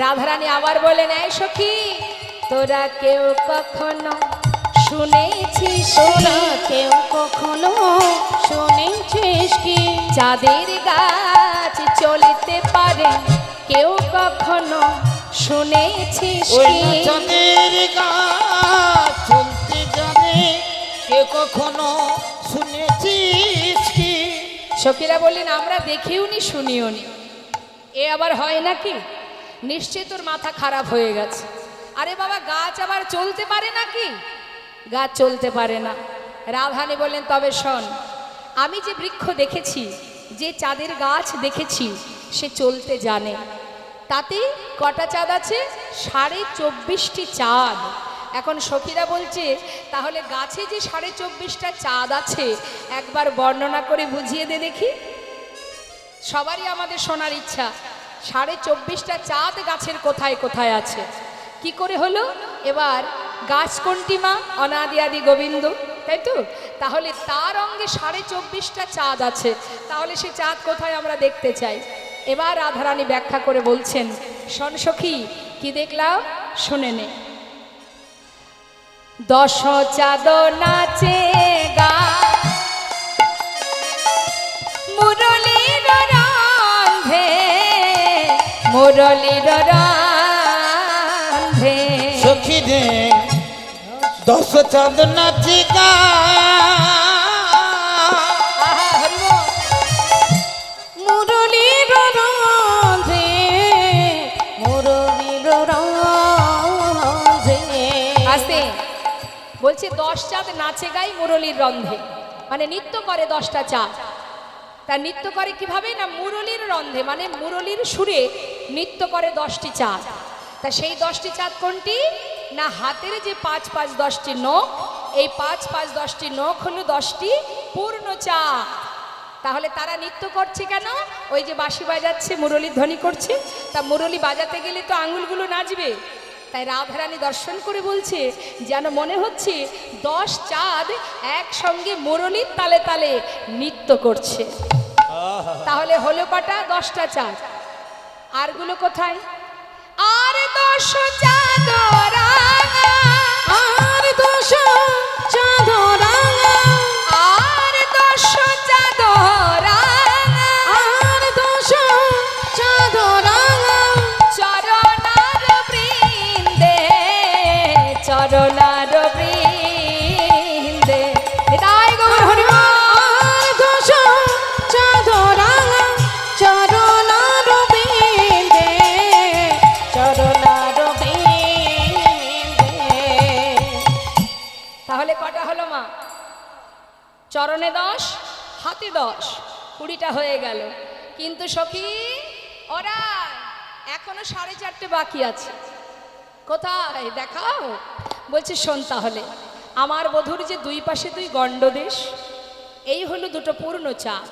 রাধারানী আবার বলেন, এই সখী তোরা কেউ কখনো শুনেছিস তোরা কি? কেউ কখনো শুনেছিস কি চাঁদের গাছ চলতে পারে, কেউ কখনো শুনেছিস ওই কি? না চাঁদের গা চলতে জানে কেউ কখনো শুনেছিস কি সখীরা বললেন, আমরা দেখিও নি শুনিও নি। এ আবার হয় নাকি? নিশ্চয় তোর মাথা খারাপ হয়ে গেছে। আরে বাবা, গাছ আবার চলতে পারে নাকি? গাছ চলতে পারে না। রাধানী বললেন, তবে শোন, আমি যে বৃক্ষ দেখেছি, যে চাঁদের গাছ দেখেছি, সে চলতে জানে। তাতে কটা চাঁদ আছে? 24.5টি চাঁদ। এখন সখীরা বলছে, তাহলে গাছে যে 24.5টা চাঁদ আছে, একবার বর্ণনা করে বুঝিয়ে দে দেখি। সবারই আমাদের শোনার ইচ্ছা, 24.5টা চাঁদ গাছের কোথায় কোথায় আছে, কি করে হলো? এবার গাছ কোনটি মা? অনাদি আদি গোবিন্দ, তাই তো? তাহলে তার অঙ্গে 24.5টা চাঁদ আছে, তাহলে সে চাঁদ কোথায় আমরা দেখতে চাই। এবার রাধারানী ব্যাখ্যা করে বলছেন, শোন সখী, কি দেখলাম শুনে নে। 10 চাঁদ নাচে গা মুরলীর রন্ধে, মুরলীর রন্ধে দশ চাঁদ নাচে আহা, হরি বল। মুরলীর রঞ্জে মুরলীর রঞ্জে আসতে বলছে 10 চাঁদ নাচে গাই মুরলীর রন্ধে, মানে নৃত্য করে 10টা চাঁদ। তা নৃত্য করে কিভাবে না মুরলীর রন্ধে, মানে মুরলীর সুরে নৃত্য করে 10টি চাঁদ। তা সেই 10টি চাঁদ কোনটি না হাতের যে 5 5 10টি নখ, এই 5 5 10টি নখ হলো 10টি পূর্ণ চাঁদ। তাহলে তারা নৃত্য করছে কেন? ওই যে বাঁশি বাজাচ্ছে, মুরলীর ধ্বনি করছে, তা মুরলী বাজাতে গেলে তো আঙুলগুলো নাচবে। তাই রাধারানী দর্শন করে বলছে যেন মনে হচ্ছে 10 চাঁদ একসঙ্গে মুরলীর তালে তালে নৃত্য করছে। তাহলে হলো কটা? 10টা চাঁদ। আরগুলো কোথায়? আর 10 চাঁদ রাঙা, আর দশ চাঁদ রাঙা, আর 10 চাঁদ রাঙা, আর দশ চাঁদ রাঙা, চরণার বৃন্দে, চরণার বৃন্দে। নিতাই গৌর হরি বল। আর দশ চাঁদ রাঙা, চরণার বিন্দে, চরণার বিন্দে। তাহলে কটা হলো মা? চরণে 10, হাতে 10, 20টা হয়ে গেল। কিন্তু সখী ওরা এখনো 4:30 বাকি আছে। কোথায় দেখাও? বলছে শোন তাহলে, আমার বধূর যে 2 পাশে 2 গণ্ডদেশ, এই হলো 2টো পূর্ণ চাঁদ।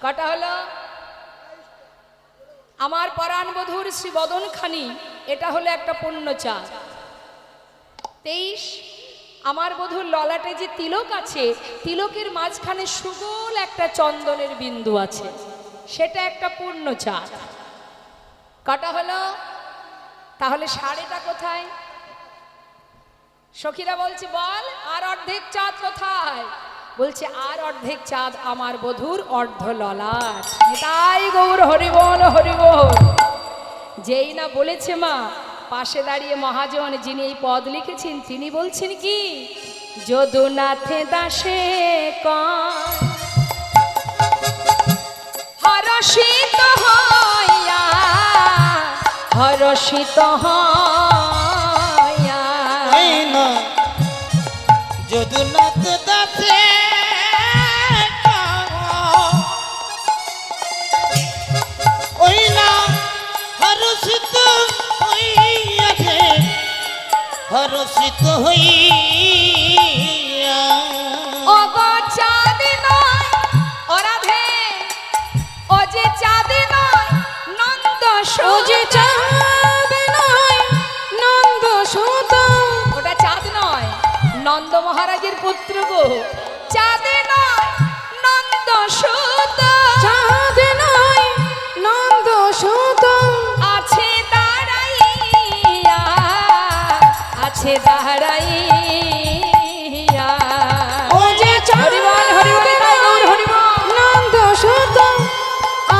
কটা হলো? আমার পরাণ বধূর শ্রী বদনখানি, এটা হলো একটা পূর্ণ চাঁদ। 23 আমার বধূর ললাটে যে তিলক আছে, তিলকের মাঝখানে সুগোল একটা চন্দনের বিন্দু আছে, সেটা একটা পূর্ণ চাঁদ। কটা হলো? তাহলে সাড়েটা কোথায়? সখীরা বলছে বল আর অর্ধেক চাঁদ কোথায়? বলছে আর অর্ধেক চাঁদ আমার বধূর অর্ধ ললাট। তাই গৌর হরিবল হরিবল। যেই না বলেছে মা, পাশে দাঁড়িয়ে মহাজন যিনি এই পদ লিখেছেন তিনি বলছেন কি, যদুনাথে দাসে কয় হরষিত হইয়া, হরষিত হইয়া। এই না যদুনাথ দাসে ওই না হরষিত হইয়াছে, হরষিত হইয়া। ওগো চাঁদ নয় ও রাধে, ও যে চাঁদ নয় নন্দ ও যে চাঁদ নয় নন্দ সুত, ওটা চাঁদ নয়, নন্দ মহারাজের পুত্র গো। চাঁদ নয় নন্দ সুত, চাঁদ নয় নন্দ সুত, আছে দাঁড়াইয়া, আছে দাঁড়াইয়া। ও যে হরিবল হরিবল তাই গৌর হরিবল। নন্দ সুত,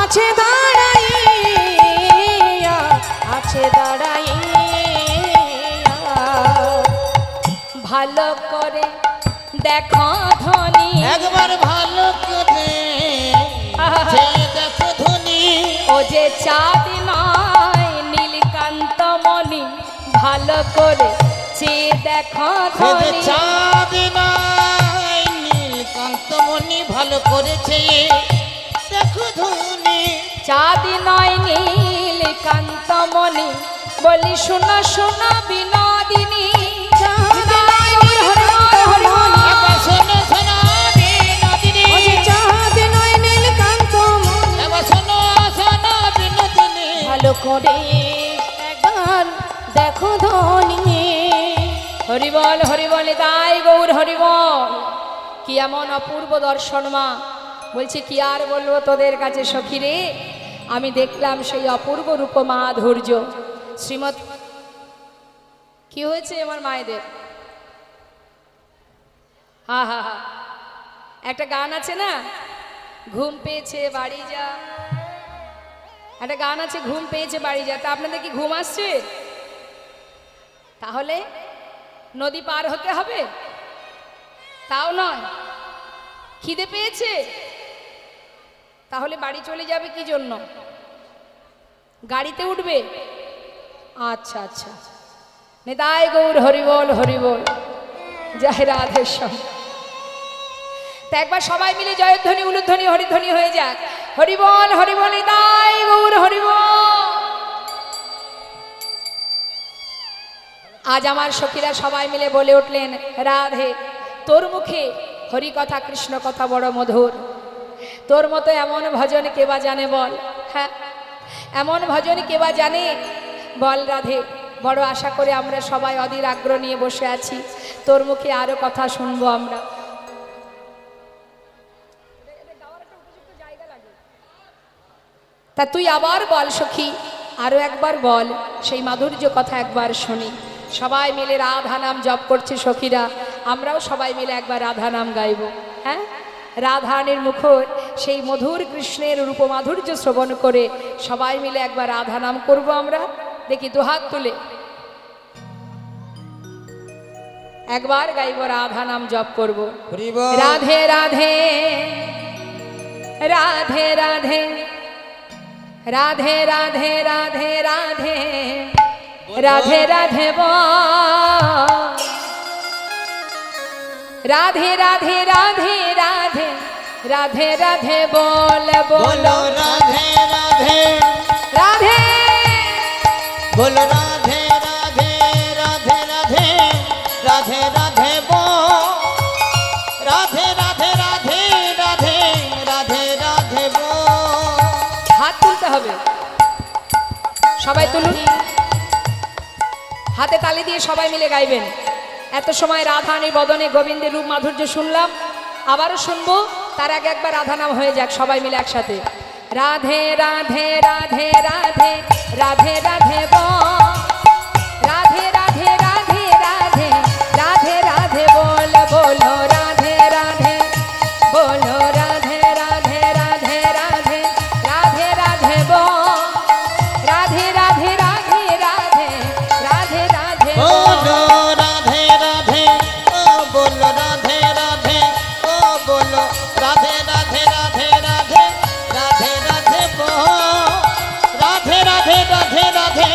আছে দাঁড়াইয়া, আছে দাঁড়াইয়া। ভালো করে দেখো ধনী, একবার ভালো করে সে দেখো ধনী, ও যে চাঁদ নয় নীলকান্ত মণি, ভালো করে চেয়ে দেখো সে যে ধনী। চাঁদ নাই নীলকান্তমণি, ভালো করেছে দেখো ধনী। চাঁদ নয় নীলকান্ত মণি, বলি শোনো শোনো বিনোদিনী। চাঁদ নয় নীলকান্ত মণি, এবার শোনো শোনো বিনোদিনী, ও যে চাঁদ নয় নীলকান্ত মণি, এবার শোনো শোনো বিনোদিনী। ভালো করে একবার দেখো ধনী। হরিবল হরিবল তাই গৌর হরিবল। কি এমন অপূর্ব দর্শন মা। বলছে কি আর বলবো তোদের কাছে সখী রে, আমি দেখলাম সেই অপূর্ব রূপ মাধুর্য। শ্রীমৎ কি হয়েছে আমার মায়েদের? হা হা হা, একটা গান আছে না, ঘুম পেয়েছে বাড়ি যা। একটা গান আছে ঘুম পেয়েছে বাড়ি যা। তা আপনাদের কি ঘুম আসছে? তাহলে নদী পার হতে হবে তাও নয়, খিদে পেয়েছে তাহলে বাড়ি চলে যাবে কি জন্য? গাড়িতে উঠবে? আচ্ছা আচ্ছা, নিতাই গৌর হরিবল হরিবল, জয় রাধেশ্বর। তা একবার সবাই মিলে জয়ধ্বনি উলুধ্বনি হরিধ্বনি হয়ে যাক, হরিবল হরিবল নিতাই গৌর হরিবল। আজ আমার সখীরা সবাই মিলে বলে উঠলেন, রাধে তোর মুখে হরি কথা কৃষ্ণ কথা বড় মধুর, তোর মতো এমন ভজন কে বা জানে বল? হ্যাঁ, এমন ভজন কে বা জানে বল রাধে? বড় আশা করে আমরা সবাই অধীর আগ্রহ নিয়ে বসে আছি, তোর মুখে আরো কথা শুনবো আমরা। তা তুই আবার বল সখী, আরো একবার বল, সেই মাধুর্য কথা একবার শুনি। সবাই মিলে রাধা নাম জপ করছে সখীরা, আমরাও সবাই মিলে একবার রাধা নাম গাইব। হ্যাঁ, রাধারানীর মুখর সেই মধুর কৃষ্ণের রূপ মাধুর্য শ্রবণ করে সবাই মিলে একবার রাধা নাম করবো আমরা। দেখি দুহাত তুলে একবার গাইব, রাধা নাম জপ করব। রাধে রাধে রাধে রাধে রাধে রাধে রাধে রাধে রাধে রাধে বল, রাধে রাধে রাধে রাধে রাধে রাধে বল, বলো রাধে রাধে রাধে, বলো রাধে রাধে রাধে রাধে রাধে রাধে বল, রাধে রাধে রাধে রাধে রাধে রাধে বল। হাত তুলতে হবে, সবাই তুলুন, হাতে তালি দিয়ে সবাই মিলে গাইবেন। এত সময় রাধারানীর বদনে গোবিন্দের রূপ মাধুর্য শুনলাম, আবারও শুনবো, তার আগে একবার রাধা নাম হয়ে যাক সবাই মিলে একসাথে। রাধে রাধে রাধে রাধে রাধে রাধে বল, রাধে রাধে রাধে রাধে রাধে রাধে বল, বলো রাধে রাধে, বলো রাধে রাধে রাধে রাধে রাধে রাধে বল, রাধে রাধে রাধে রাধে রাধে রাধে বলো বল। রাধে রাধে, ও বলো রাধে রাধে, ও বলো রাধে রাধে রাধে রাধে রাধে রাধে বল, রাধে রাধে রাধে রাধে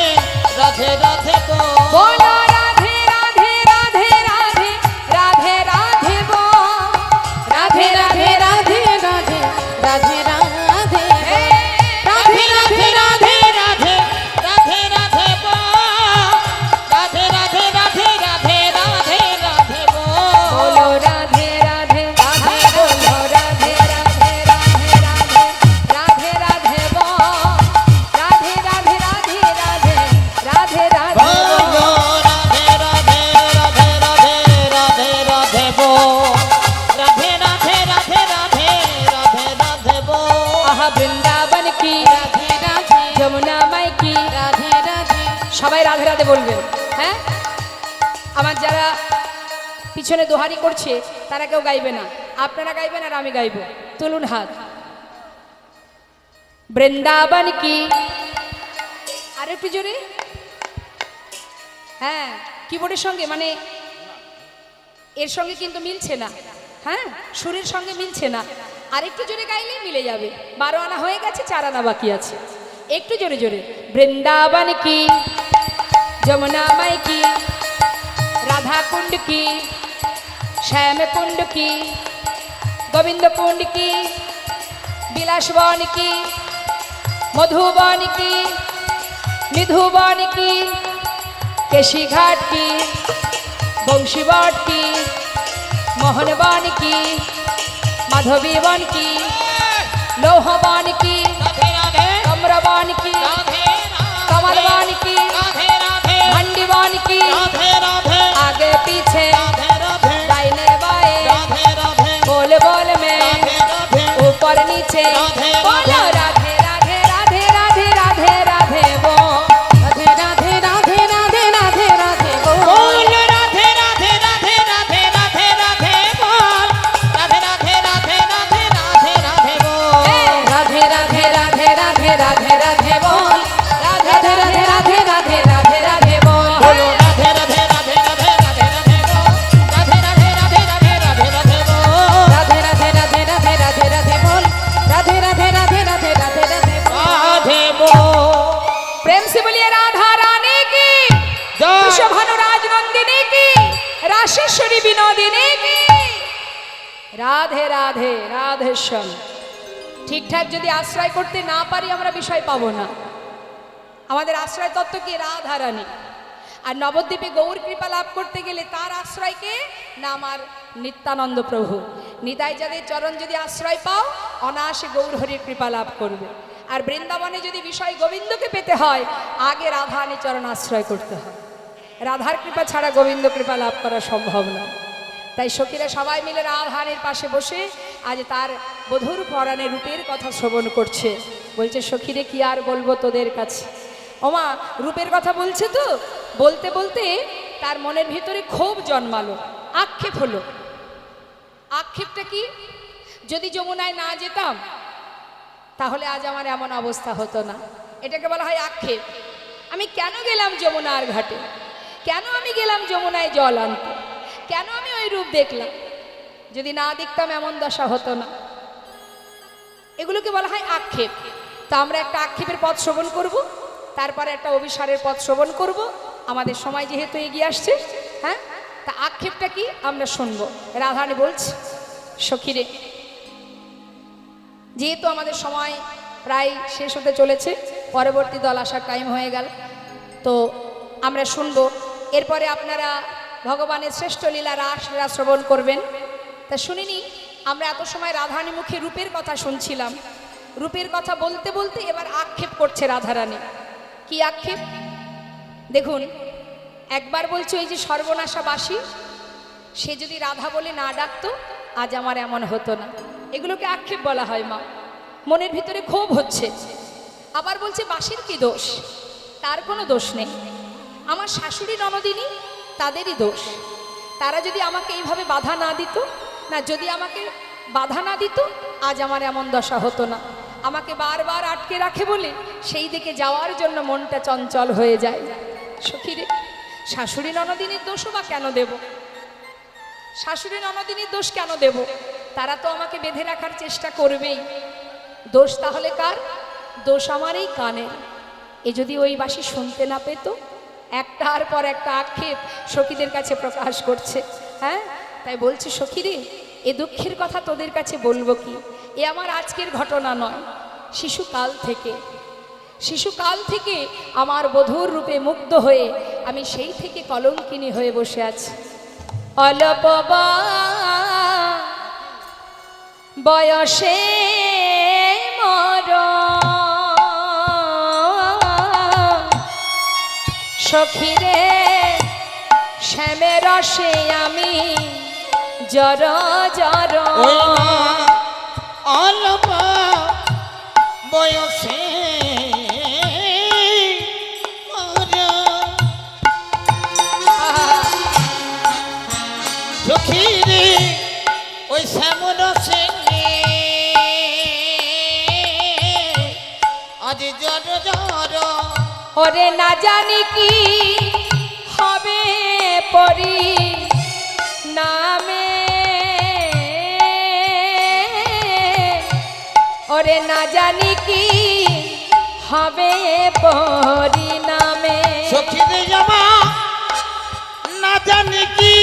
রাধে রাধে বল। বলো রাধে রাধে রাধে রাধে রাধে রাধে বল, রাধে রাধে রাধে রাধে রাধে রাধে, রাধে রাধে রাধে রাধে রাধে রাধে বল, রাধে রাধে রাধে রাধে রাধে রাধে বল। বলো রাধে রাধে রাধে, বলো রাধে রাধে রাধে রাধে রাধে রাধে বল, রাধে রাধে রাধে রাধে রাধে রাধে বলো বল। রাধে রাধে রাধে রাধে রাধে রাধে বল, রাধে রাধে রাধে রাধে রাধে রাধে বল। আহা বৃন্দাবন কি, রাধে রাধে যমুনা মাই কি, রাধে রাধে সবাই রাধে রাধে বলবেন। হ্যাঁ, আমার যারা পিছনে দোহারি করছে তারা কেউ গাইবে না, আপনারা গাইবেন আর আমি গাইব। তুলুন হাত। বৃন্দাবন কি, আর একটু জোরে। হ্যাঁ, কিবোর্ডের সঙ্গে মানে এর সঙ্গে কিন্তু মিলছে না, হ্যাঁ সুরের সঙ্গে মিলছে না, আর একটু জোরে গাইলেই মিলে যাবে। 12 আনা হয়ে গেছে, 4 আনা বাকি আছে, একটু জোরে জোরে। বৃন্দাবন কি, যমুনা মাই কি, রাধা কুণ্ড কি, শ্যাম কুণ্ড কি, গোবিন্দ কুণ্ড কি, বিলাসবন কি, মধুবন কি, নিধুবন কি, কেশিঘাট কি, বংশীবট কি, মোহনবন কি, মাধবীবন কি, লৌহবন কি, রাধে রাধে কমরবন কি, রাধে কমলবন কি, রাধে রাধে ভंडीबन की, রাধে রাধে आगे पीछे রাধে রাধে दाहिने बाएं, রাধে রাধে बोल बोल में রাধে রাধে ऊपर नीचे राधे बोलो राधे राधे राधे राधे राधे राधे वो রাধে রাধে রাধে রাধে রাধে রাধে বল, बोल राधे राधे राधे राधे राधे राधे बोल, राधे राधे राधे राधे राधे राधे बोल, राधे राधे राधे राधे राधे राधे बोल, राधे राधे राधे राधे राधे राधे बोल, बोलो राधे राधे राधे राधे राधे राधे রাধে রাধে রাধেশ্বর। ঠিকঠাক যদি আশ্রয় করতে না পারি আমরা বিষয় পাবো না। আমাদের আশ্রয় তত্ত্ব কি? রাধারানী। আর নবদ্বীপে গৌর কৃপা লাভ করতে গেলে তার আশ্রয়কে না আমার নিত্যানন্দ প্রভু নিতাই যাদের চরণ যদি আশ্রয় পাও অনায়াসে গৌর হরির কৃপা লাভ করবে। আর বৃন্দাবনে যদি বিষয় গোবিন্দকে পেতে হয় আগে রাধারানী চরণ আশ্রয় করতে হয়। রাধার কৃপা ছাড়া গোবিন্দ কৃপা লাভ করা সম্ভব নয়। তাই সখীরা সবাই মিলে রাধারানীর পাশে বসে আজ তার বধূর পরাণে রূপের কথা শ্রবণ করছে। বলছে সখীরে কি আর বলবো তোদের কাছে। ওমা রূপের কথা বলছে তো, বলতে বলতে তার মনের ভিতরে ক্ষোভ জন্মালো, আক্ষেপ হলো। আক্ষেপটা কি? যদি যমুনায় না যেতাম তাহলে আজ আমার এমন অবস্থা হতো না। এটাকে বলা হয় আক্ষেপ। আমি কেন গেলাম যমুনার ঘাটে? কেন আমি গেলাম যমুনায় জল আনতে? কেন আমি ওই রূপ দেখলাম? যদি না দেখতাম এমন দশা হতো না। এগুলোকে বলা হয় আক্ষেপ। তা আমরা একটা আক্ষেপের পথ শ্রবণ করব, তারপরে একটা অভিসারের পথ শ্রবণ করব। আমাদের সময় যেহেতু এগিয়ে আসছে, হ্যাঁ, তা আক্ষেপটা কি আমরা শুনবো। রাধারানী বলছে সখীরে, যেহেতু আমাদের সময় প্রায় শেষ হতে চলেছে, পরবর্তী দল আসার টাইম হয়ে গেল, তো আমরা শুনবো। এরপরে আপনারা ভগবানের শ্রেষ্ঠ লীলা রাসলীলা শ্রবণ করবেন। তা শুনিনি আমরা এত সময় রাধারানী মুখে রূপের কথা শুনছিলাম। রূপের কথা বলতে বলতে এবার আক্ষেপ করছে রাধারানী। কি আক্ষেপ দেখুন। একবার বলছে ওই যে সর্বনাশাবাসী, সে যদি রাধা বলে না ডাকতো আজ আমার এমন হতো না। এগুলোকে আক্ষেপ বলা হয় মা। মনের ভিতরে ক্ষোভ হচ্ছে। আবার বলছে বাসীর কি দোষ? তার কোনো দোষ নেই। আমার শাশুড়ি ননদিনী তাদেরই দোষ। তারা যদি আমাকে এইভাবে বাধা না দিত, না যদি আমাকে বাধা না দিত আজ আমার এমন দশা হতো না। আমাকে বারবার আটকে রাখে বলে সেই দিকে যাওয়ার জন্য মনটা চঞ্চল হয়ে যায়। সখীরে, শাশুড়ি ননদিনীর দোষও বা কেন দেব? শাশুড়ি ননদিনীর দোষ কেন দেব? তারা তো আমাকে বেঁধে রাখার চেষ্টা করবেই। দোষ তাহলে কার? দোষ আমার এই কানের। এ যদি ওই বাসী শুনতে না পেত, একটার পর একটা আক্ষেপ সখীদের কাছে প্রকাশ করছে। হ্যাঁ, তাই বলছি সখীরে, এ দুঃখের কথা তোদের কাছে বলবো কি? এ আমার আজকের ঘটনা নয়, শিশুকাল থেকে আমার বধূর রূপে মুগ্ধ হয়ে আমি সেই থেকে কলঙ্কিনী হয়ে বসে আছি। অল্প বয়সে সখীরে শ্যামের রসে আমি জর জর। অল্প বয়সে সখীরে ওই শ্যামর সঙ্গে আজ জর জর। ওরে না জানি কি হবে পরি নামে, ওরে না জানি কি হবে পরিণামে। সখীরে জামা না জানি কি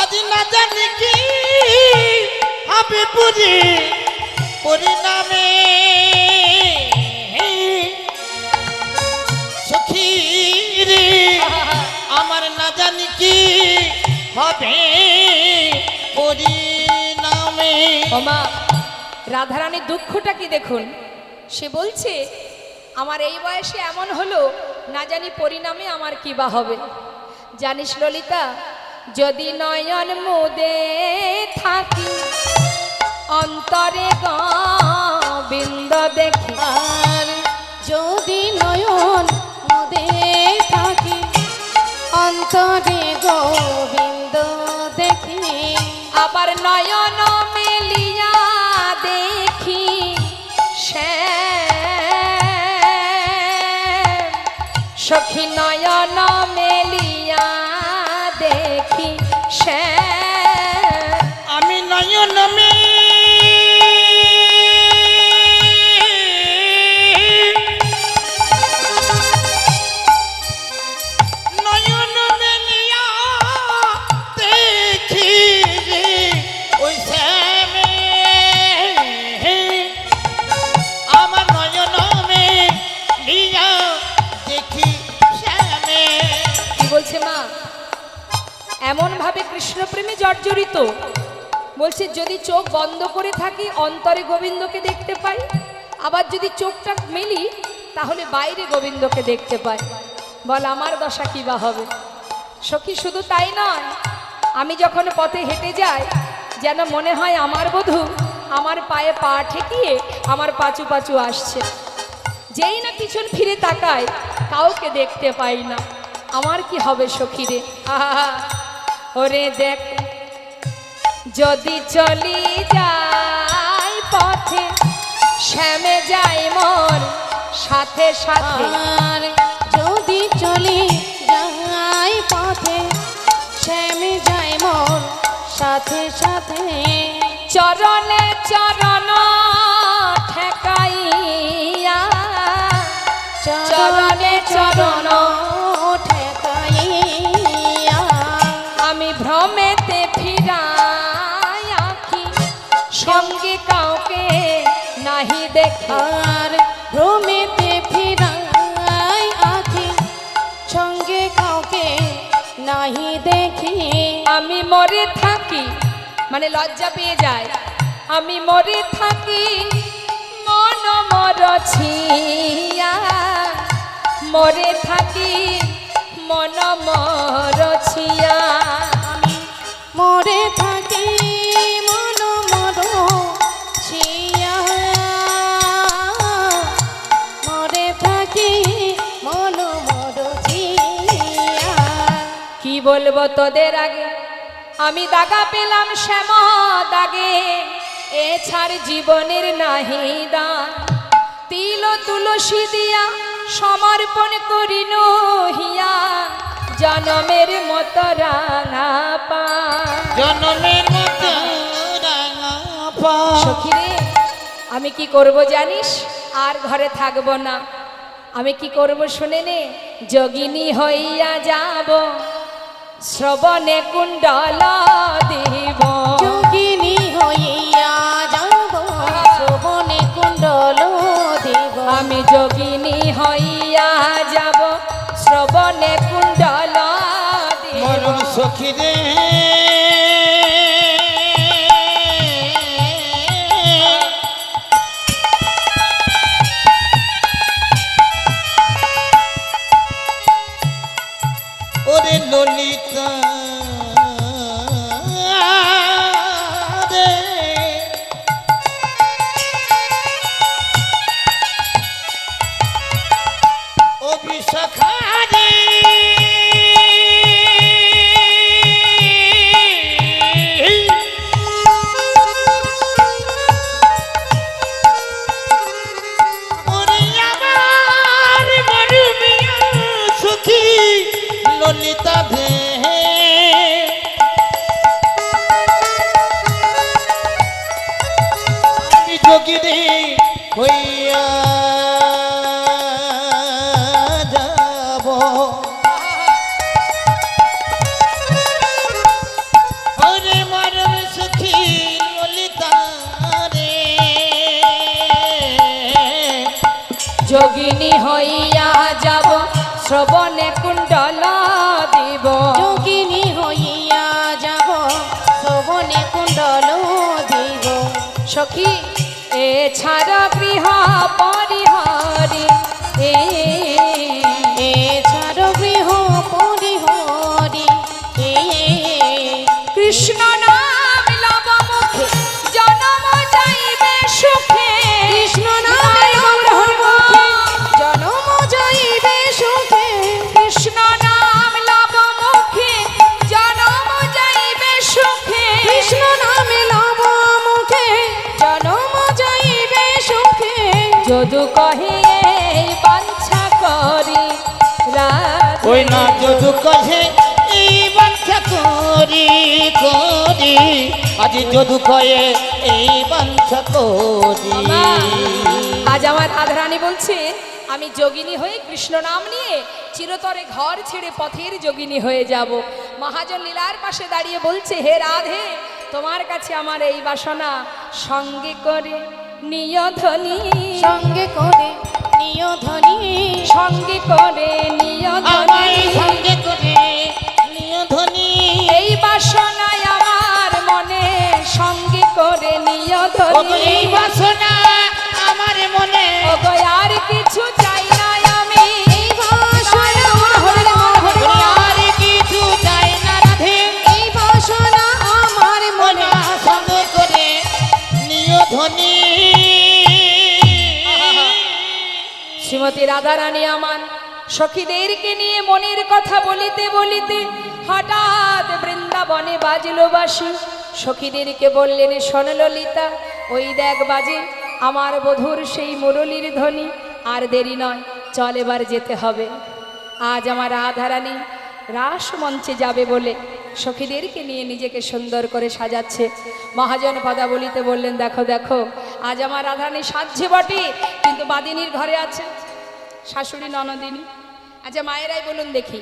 আজ না জানি কি হবে পরিণামে। সখীরে আমার না জানি কি হবে পরিণামে। ওমা রাধারানীর দুঃখটা কি দেখুন। সে বলছে আমার এই বয়সে এমন হলো, না জানি পরিণামে আমার কি বা হবে। জানিস ললিতা, যদি নয়ন মুদে থাকি অন্তরে গোবিন্দ দেখি, আর যদি নয়ন মুদে থাকি অন্তরে গোবিন্দ দেখি, আবার নয়ন মেলিয়া দেখি শ্যাম। সখী নয়ন মেলিয়া দেখি শ্যাম। আমি নয়ন মে এমনভাবে কৃষ্ণপ্রেমে জর্জরিত, বলছে যদি চোখ বন্ধ করে থাকি অন্তরে গোবিন্দকে দেখতে পাই, আবার যদি চোখটা মেলি তাহলে বাইরে গোবিন্দকে দেখতে পাই। বল আমার দশা কী বা হবে। সখী শুধু তাই নয়, আমি যখন পথে হেঁটে যাই যেন মনে হয় আমার বধূ আমার পায়ে পা ঠেকিয়ে আমার পাচু পাচু আসছে। যেই না পিছন ফিরে তাকায় কাউকে দেখতে পাই না। আমার কি হবে সখী রে। আহা, ওরে দেখ যদি চলি যাই পথে শ্যামে যাই মোর সাথে সাথে। আর যদি চলি যাই পথে শ্যামে যাই মোর সাথে সাথে। চরণে চরণ ঠেকাইয়া, চরণে চরণ ঠেকাইয়া আমি ভ্রমেতে ফিরাই আঁখি, সঙ্গে কাউকে নাহি দেখি। আর ভ্রমেতে ফিরাই আঁখি, সঙ্গে কাউকে নাহি দেখি। আমি মরে থাকি, মানে লজ্জা পেয়ে যায়, আমি মরে থাকি মন মরছিয়া, মরে থাকি মন মরছিয়া। আমি মরে থাকি মন মরছিয়া, মরে থাকি মন মরছিয়া। কি বলবো তোদের আগে, আমি দাগা পেলাম শ্যাম দাগে, এ ছাড় জীবনের নাহি দান। তিল তুলসী দিয়া সমর্পণ করিল হিয়া, জনমের মতো রাঙা পা। জনমের মতো রাঙা পা। সখী রে, আমি কি করব জানিস? আর ঘরে থাকবো না। আমি কি করব শুনে নে, যোগিনী হইয়া যাব, শ্রবণে কুণ্ডল দিব। যোগিনী হইয়া যাব, শ্রবণে কুণ্ডল দেব। আমি যোগিনী হইয়া যাব, শ্রবণে কুণ্ডল দিব। মরণ সখী রে ওরে ললিতা রে, ও বিশাখা রে, ওরে আমার মরুমিয়া সখী ললিতা ভে। আমি যোগিনী হইয়া যাব, ওরে মরম সখী ললিতা রে। যোগিনী হইয়া যাব, শ্রবণে কুণ্ডল দিব। যোগিনী হইয়া যাব, শ্রবণে কুণ্ডল দিব। সখী এ ছাড়া গৃহ পরিহরি, এছাড় গৃহ পরিহরি, কৃষ্ণ নাম লব মুখে জনম যাইবে সুখে। কৃষ্ণ নামে লব মুখে জনম যাইবে সুখে। কৃষ্ণ নাম লব মুখে জনম যাইবে সুখে। কৃষ্ণ নামে লব মুখে জনম যাইবে সুখে। যদু কহে এই বাঞ্ছা করি রাধে। ওই না যদু কহে এই বাঞ্ছা করি করি, আজি যদু কয়ে এই বাঞ্ছা করি। আজ আমার রাধারানী বলছে আমি যোগিনী হয়ে কৃষ্ণ নাম নিয়ে চিরতরে ঘর ছেড়ে পথের যোগিনী হয়ে যাব। মহাজন লীলার পাশে দাঁড়িয়ে বলছে, হে রাধে, তোমার কাছে আমার এই বাসনা, সঙ্গে করে নিয় ধ্বনি, সঙ্গে করে নিয় ধ্বনি, সঙ্গে করে নিয় আমার ধ্বনি। সঙ্গে করে নিয় ধ্বনি। এই রাধারানী আমার সখীদেরকে নিয়ে মনের কথা বলিতে বলিতে হঠাৎ বৃন্দাবনে বাজলো বাঁশি। সখীদেরকে বললেন, শোন ললিতা, ওই দেখ বাজে আমার বধূর সেই মুরলীর ধ্বনি। আর দেরি নয়, চল এবার যেতে হবে। আজ আমার রাধারানী রাস মঞ্চে যাবে বলে সখীদেরকে নিয়ে নিজেকে সুন্দর করে সাজাচ্ছে। মহাজন পদাবলিতে বললেন, দেখো দেখো, আজ আমার রাধারানী সাজছে বটে, কিন্তু বাদিনীর ঘরে আছে শাশুড়ি ননদিনী। আচ্ছা মায়েরাই বলুন দেখি,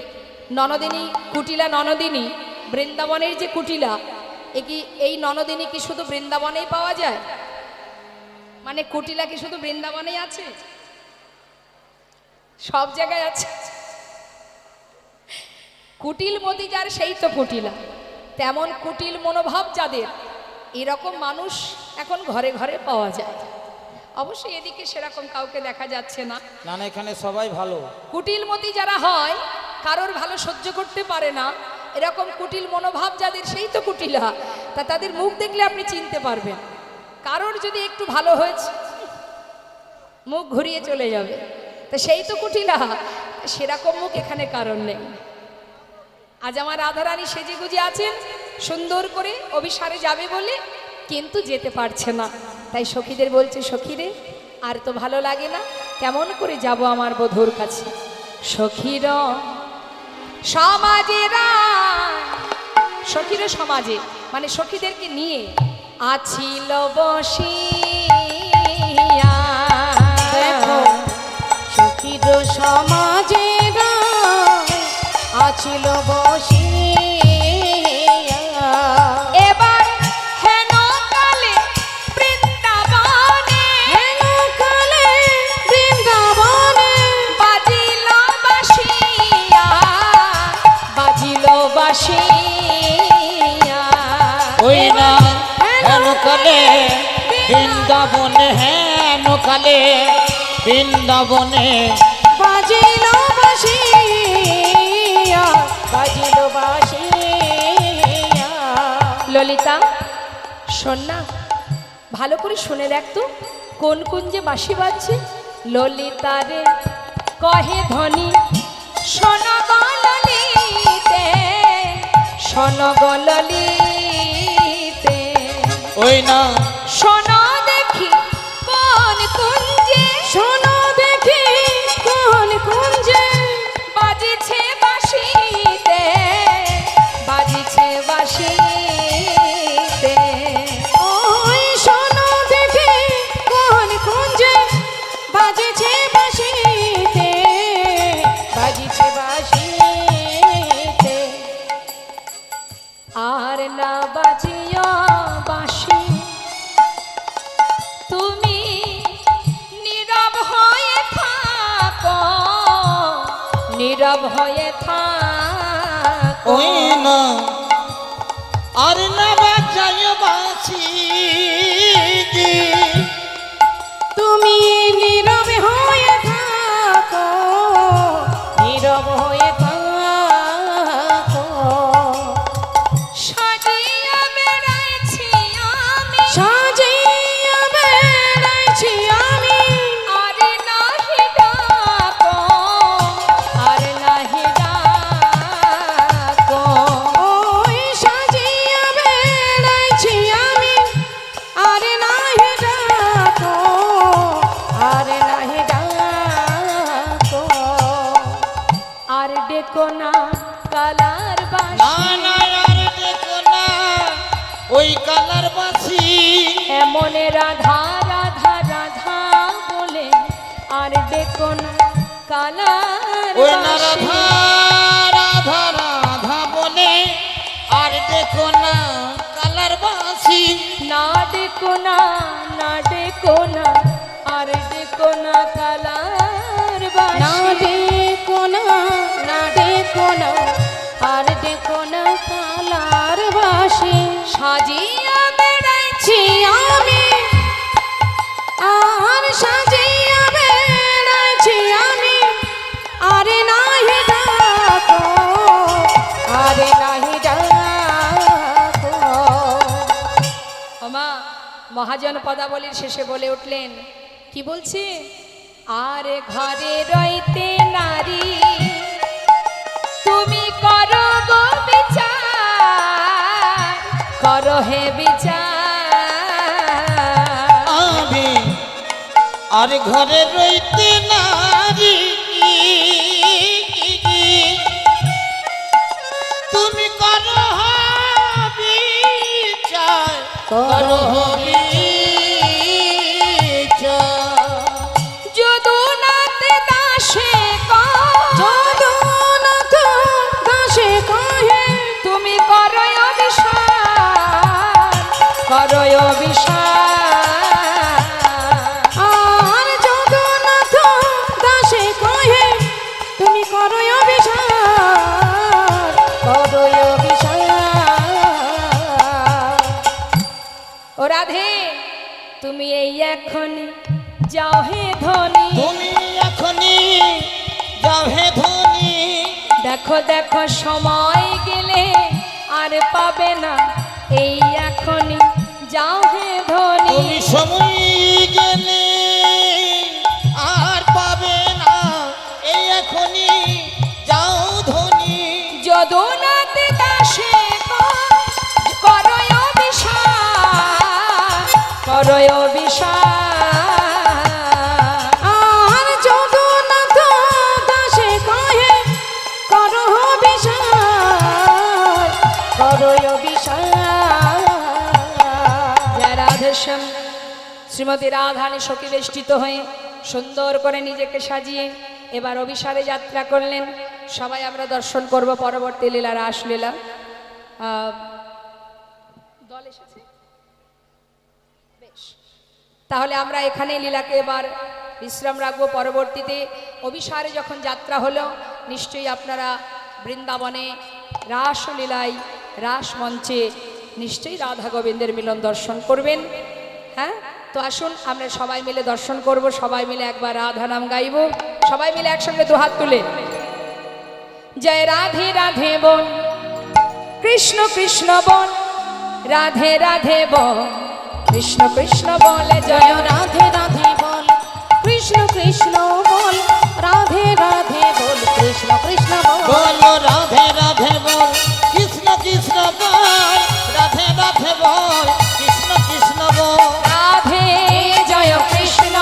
ননদিনী কুটিলা ননদিনী, বৃন্দাবনের যে কুটিলা, এই ননদিনী কি শুধু বৃন্দাবনেই পাওয়া যায়? মানে কুটিলা কি শুধু বৃন্দাবনেই আছে? সব জায়গায় আছে। কুটিল মতি যার সেই তো কুটিলা। তেমন কুটিল মনোভাব যাদের, এরকম মানুষ এখন ঘরে ঘরে পাওয়া যায়। অবশ্যই এদিকে সেরকম কাউকে দেখা যাচ্ছে না। না না, এখানে সবাই ভালো। কুটিল মতি যারা হয়, কারোর ভালো সহ্য করতে পারে না, এরকম কুটিল মনোভাব যাদের সেই তো কুটিলা। তা তাদের মুখ দেখলে আপনি চিনতে পারবেন। কারোর যদি একটু ভালো হয়েছে, মুখ ঘুরিয়ে চলে যাবে, তা সেই তো কুটিলা। সেরকম মুখ এখানে কারণ নেই। আজ আমার রাধারানী সেজে গুজে আছেন সুন্দর করে, অভিসারে যাবে বলে, কিন্তু যেতে পারছে না। তাই সখীদের বলছে, সখীরে আর তো ভালো লাগে না, কেমন করে যাব আমার বধূর কাছে। সখীর সমাজেরা, সখীর সমাজে মানে সখীদেরকে নিয়ে আছিল বসিয়া। দেখো সখীর সমাজে আছিল বসিয়া। এবার হেন কালে বৃন্দাবনে, হেন কালে বৃন্দাবনে বাজিল বাঁশিয়া, বাজিল বাঁশিয়া। ওই না হেন কালে বৃন্দাবনে, হেন কালে বৃন্দাবনে বাজিল বাঁশিয়া, বাজিল বাঁশিয়া। ললিতা শোন না, ভালো করে শুনে দেখ তো কোন কোন যে বাঁশি বাজছে। ললিতা রে কহে ধ্বনি, শোন গো ললিতে, শোন গো ললিতে। ওই না শোন দেখি কোন কুঞ্জে, শোনো দেখি কোন কুঞ্জে বাজিছে বাঁশিতে, বাজিছে বাঁশিতে। ওই শোনো দেখি কোন কুঞ্জে বাজেছে বাঁশিতে, বাজিছে বাঁশিতে। আর না বাজিয়া বাঁশি, তুমি নীরব হয়ে থাকো, নীরব হয়ে থাকো। ওই না আর না বাজায় বাঁশি, তুমি নীরব হয়ে থাকো, নীরব হয়ে থাকো। সাজিয়া বেড়াইছি আমি, সাজিয়া বেড়াইছি আমি, আর নাহি ডাকো, আর নাহি ডাকো। ওই সাজিয়া বেড়াইছি আমি, আর নাহি ডাকো, আর নাহি ডাকো। আর ডেকো না কালার না বাঁশি, না আর দেখো না ওই কালার বাঁশি। এমনে রাধা রাধা রাধা বলে, আর ডেকো না কালার ওই না বাঁশি। রাধা রাধা রাধা বলে, আর দেখো না কালার বাঁশি। না ডেকো না, না ডেকো না, আর ডেকো না কালার না বাঁশি। দেখো না, না দেখো না, আর দেখো না কালার বাঁশি। সাজিয়া বেড়াইছি আমি, আর সাজিয়া বেড়াইছি আমি, আরে নাহি ডাকো, আরে নাহি ডাকো। ওমা, মহাজন পদাবলীর শেষে বলে উঠলেন, কি বলছে? আর ঘরে রইতে নারী তুমি করো গো বিচার, করো হে বিচার। আমি আর ঘরে রইতে নারী তুমি করো বিচার, করো বিচার। যদুনাথ দাসে যদুনাথ দাসে কহে তুমি করো অভিশাপ, করো অভিশাপ। আর যদুনাথ দাসে কহে তুমি করো অভিশাপ, করো অভিশাপ। ও রাধে তুমি এই এখন যাও হে ধনী, তুমি এখনই যাও হে ধনী। দেখো দেখো সময় গেলে আর পাবে না, এই এখনই যাও হে ধনী। তুমি সময় গেলে আর পাবে না, এই এখনই যাও ধনী। যদুনাথ দাসে করো অভিশাপ, করো অভিশাপ। আর যদুনাথ দাসে কহে করো অভিশাপ, করো অভিশাপ। জয় রাধেশ্যাম। শ্রীমতী রাধানী সখী বেষ্টিত হয়ে সুন্দর করে নিজেকে সাজিয়ে এবার অভিসারে যাত্রা করলেন। সবাই আমরা দর্শন করব পরবর্তী লীলা, রাসলীলা। দল এসেছে বেশ, তাহলে আমরা এখানে লীলাকে এবার বিশ্রাম রাখবো। পরবর্তীতে অভিসারে যখন যাত্রা হলো, নিশ্চয়ই আপনারা বৃন্দাবনে রাসলীলায় রাস মঞ্চে নিশ্চয়ই রাধা গোবিন্দের মিলন দর্শন করবেন। হ্যাঁ, তো আসুন আমরা সবাই মিলে দর্শন করব, সবাই মিলে একবার রাধা নাম গাইব, সবাই মিলে একসঙ্গে দুহাত তুলে। জয় রাধে রাধে বন, কৃষ্ণ কৃষ্ণ বন, রাধে রাধে বন, কৃষ্ণ কৃষ্ণ বলে জয় জয় রাধে রাধে বল, কৃষ্ণ কৃষ্ণ বল, রাধে রাধে বল, কৃষ্ণ কৃষ্ণ বল। বলো রাধে রাধে বল, কৃষ্ণ কৃষ্ণ বল, রাধে রাধে বল, কৃষ্ণ কৃষ্ণ বল। রাধে জয় কৃষ্ণ,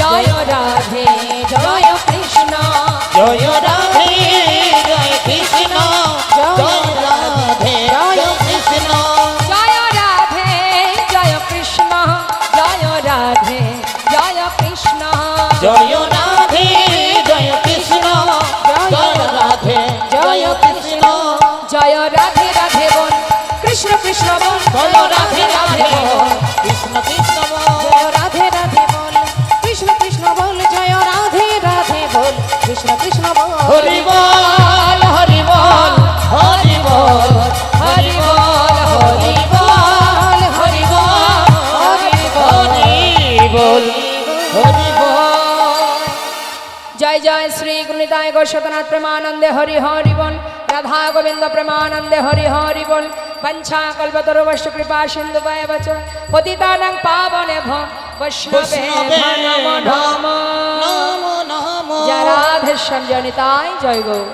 জয় রাধে জয় কৃষ্ণ, জয় রাধে জয় কৃষ্ণ, জয় রাধে জয় কৃষ্ণ। জয় রাধে জয় কৃষ্ণ, জয় রাধে জয় কৃষ্ণ, জয় রাধে জয় কৃষ্ণ, জয় রাধে জয় কৃষ্ণ। জয় রাধে রাধে বল, কৃষ্ণ কৃষ্ণ বল, বলো রাধে রাধে বল, কৃষ্ণ কৃষ্ণ বল। জয় রাধে রাধে বল, কৃষ্ণ কৃষ্ণ বল, জয় রাধে রাধে বল, কৃষ্ণ কৃষ্ণ বল। হরি বল হরি বল হরি বল হরি বল হরি বল হরি বল হরি বল হরি বল। জয় জয় শ্রী গুণিতায় গোস্বতনাথ প্রেমানন্দে হরি হরি বল, রাধা গোবিন্দ প্রেমানন্দে হরি হরি বল। বঞ্ছা কল্পতরুবশ্চ কৃপা সিন্ধু বচ পতিতানাং পাবনে ভো বৈষ্ণবে নমো নমো। নমো নমো। জয় রাধেশ্যাম জয় নিতাই জয় গৌর।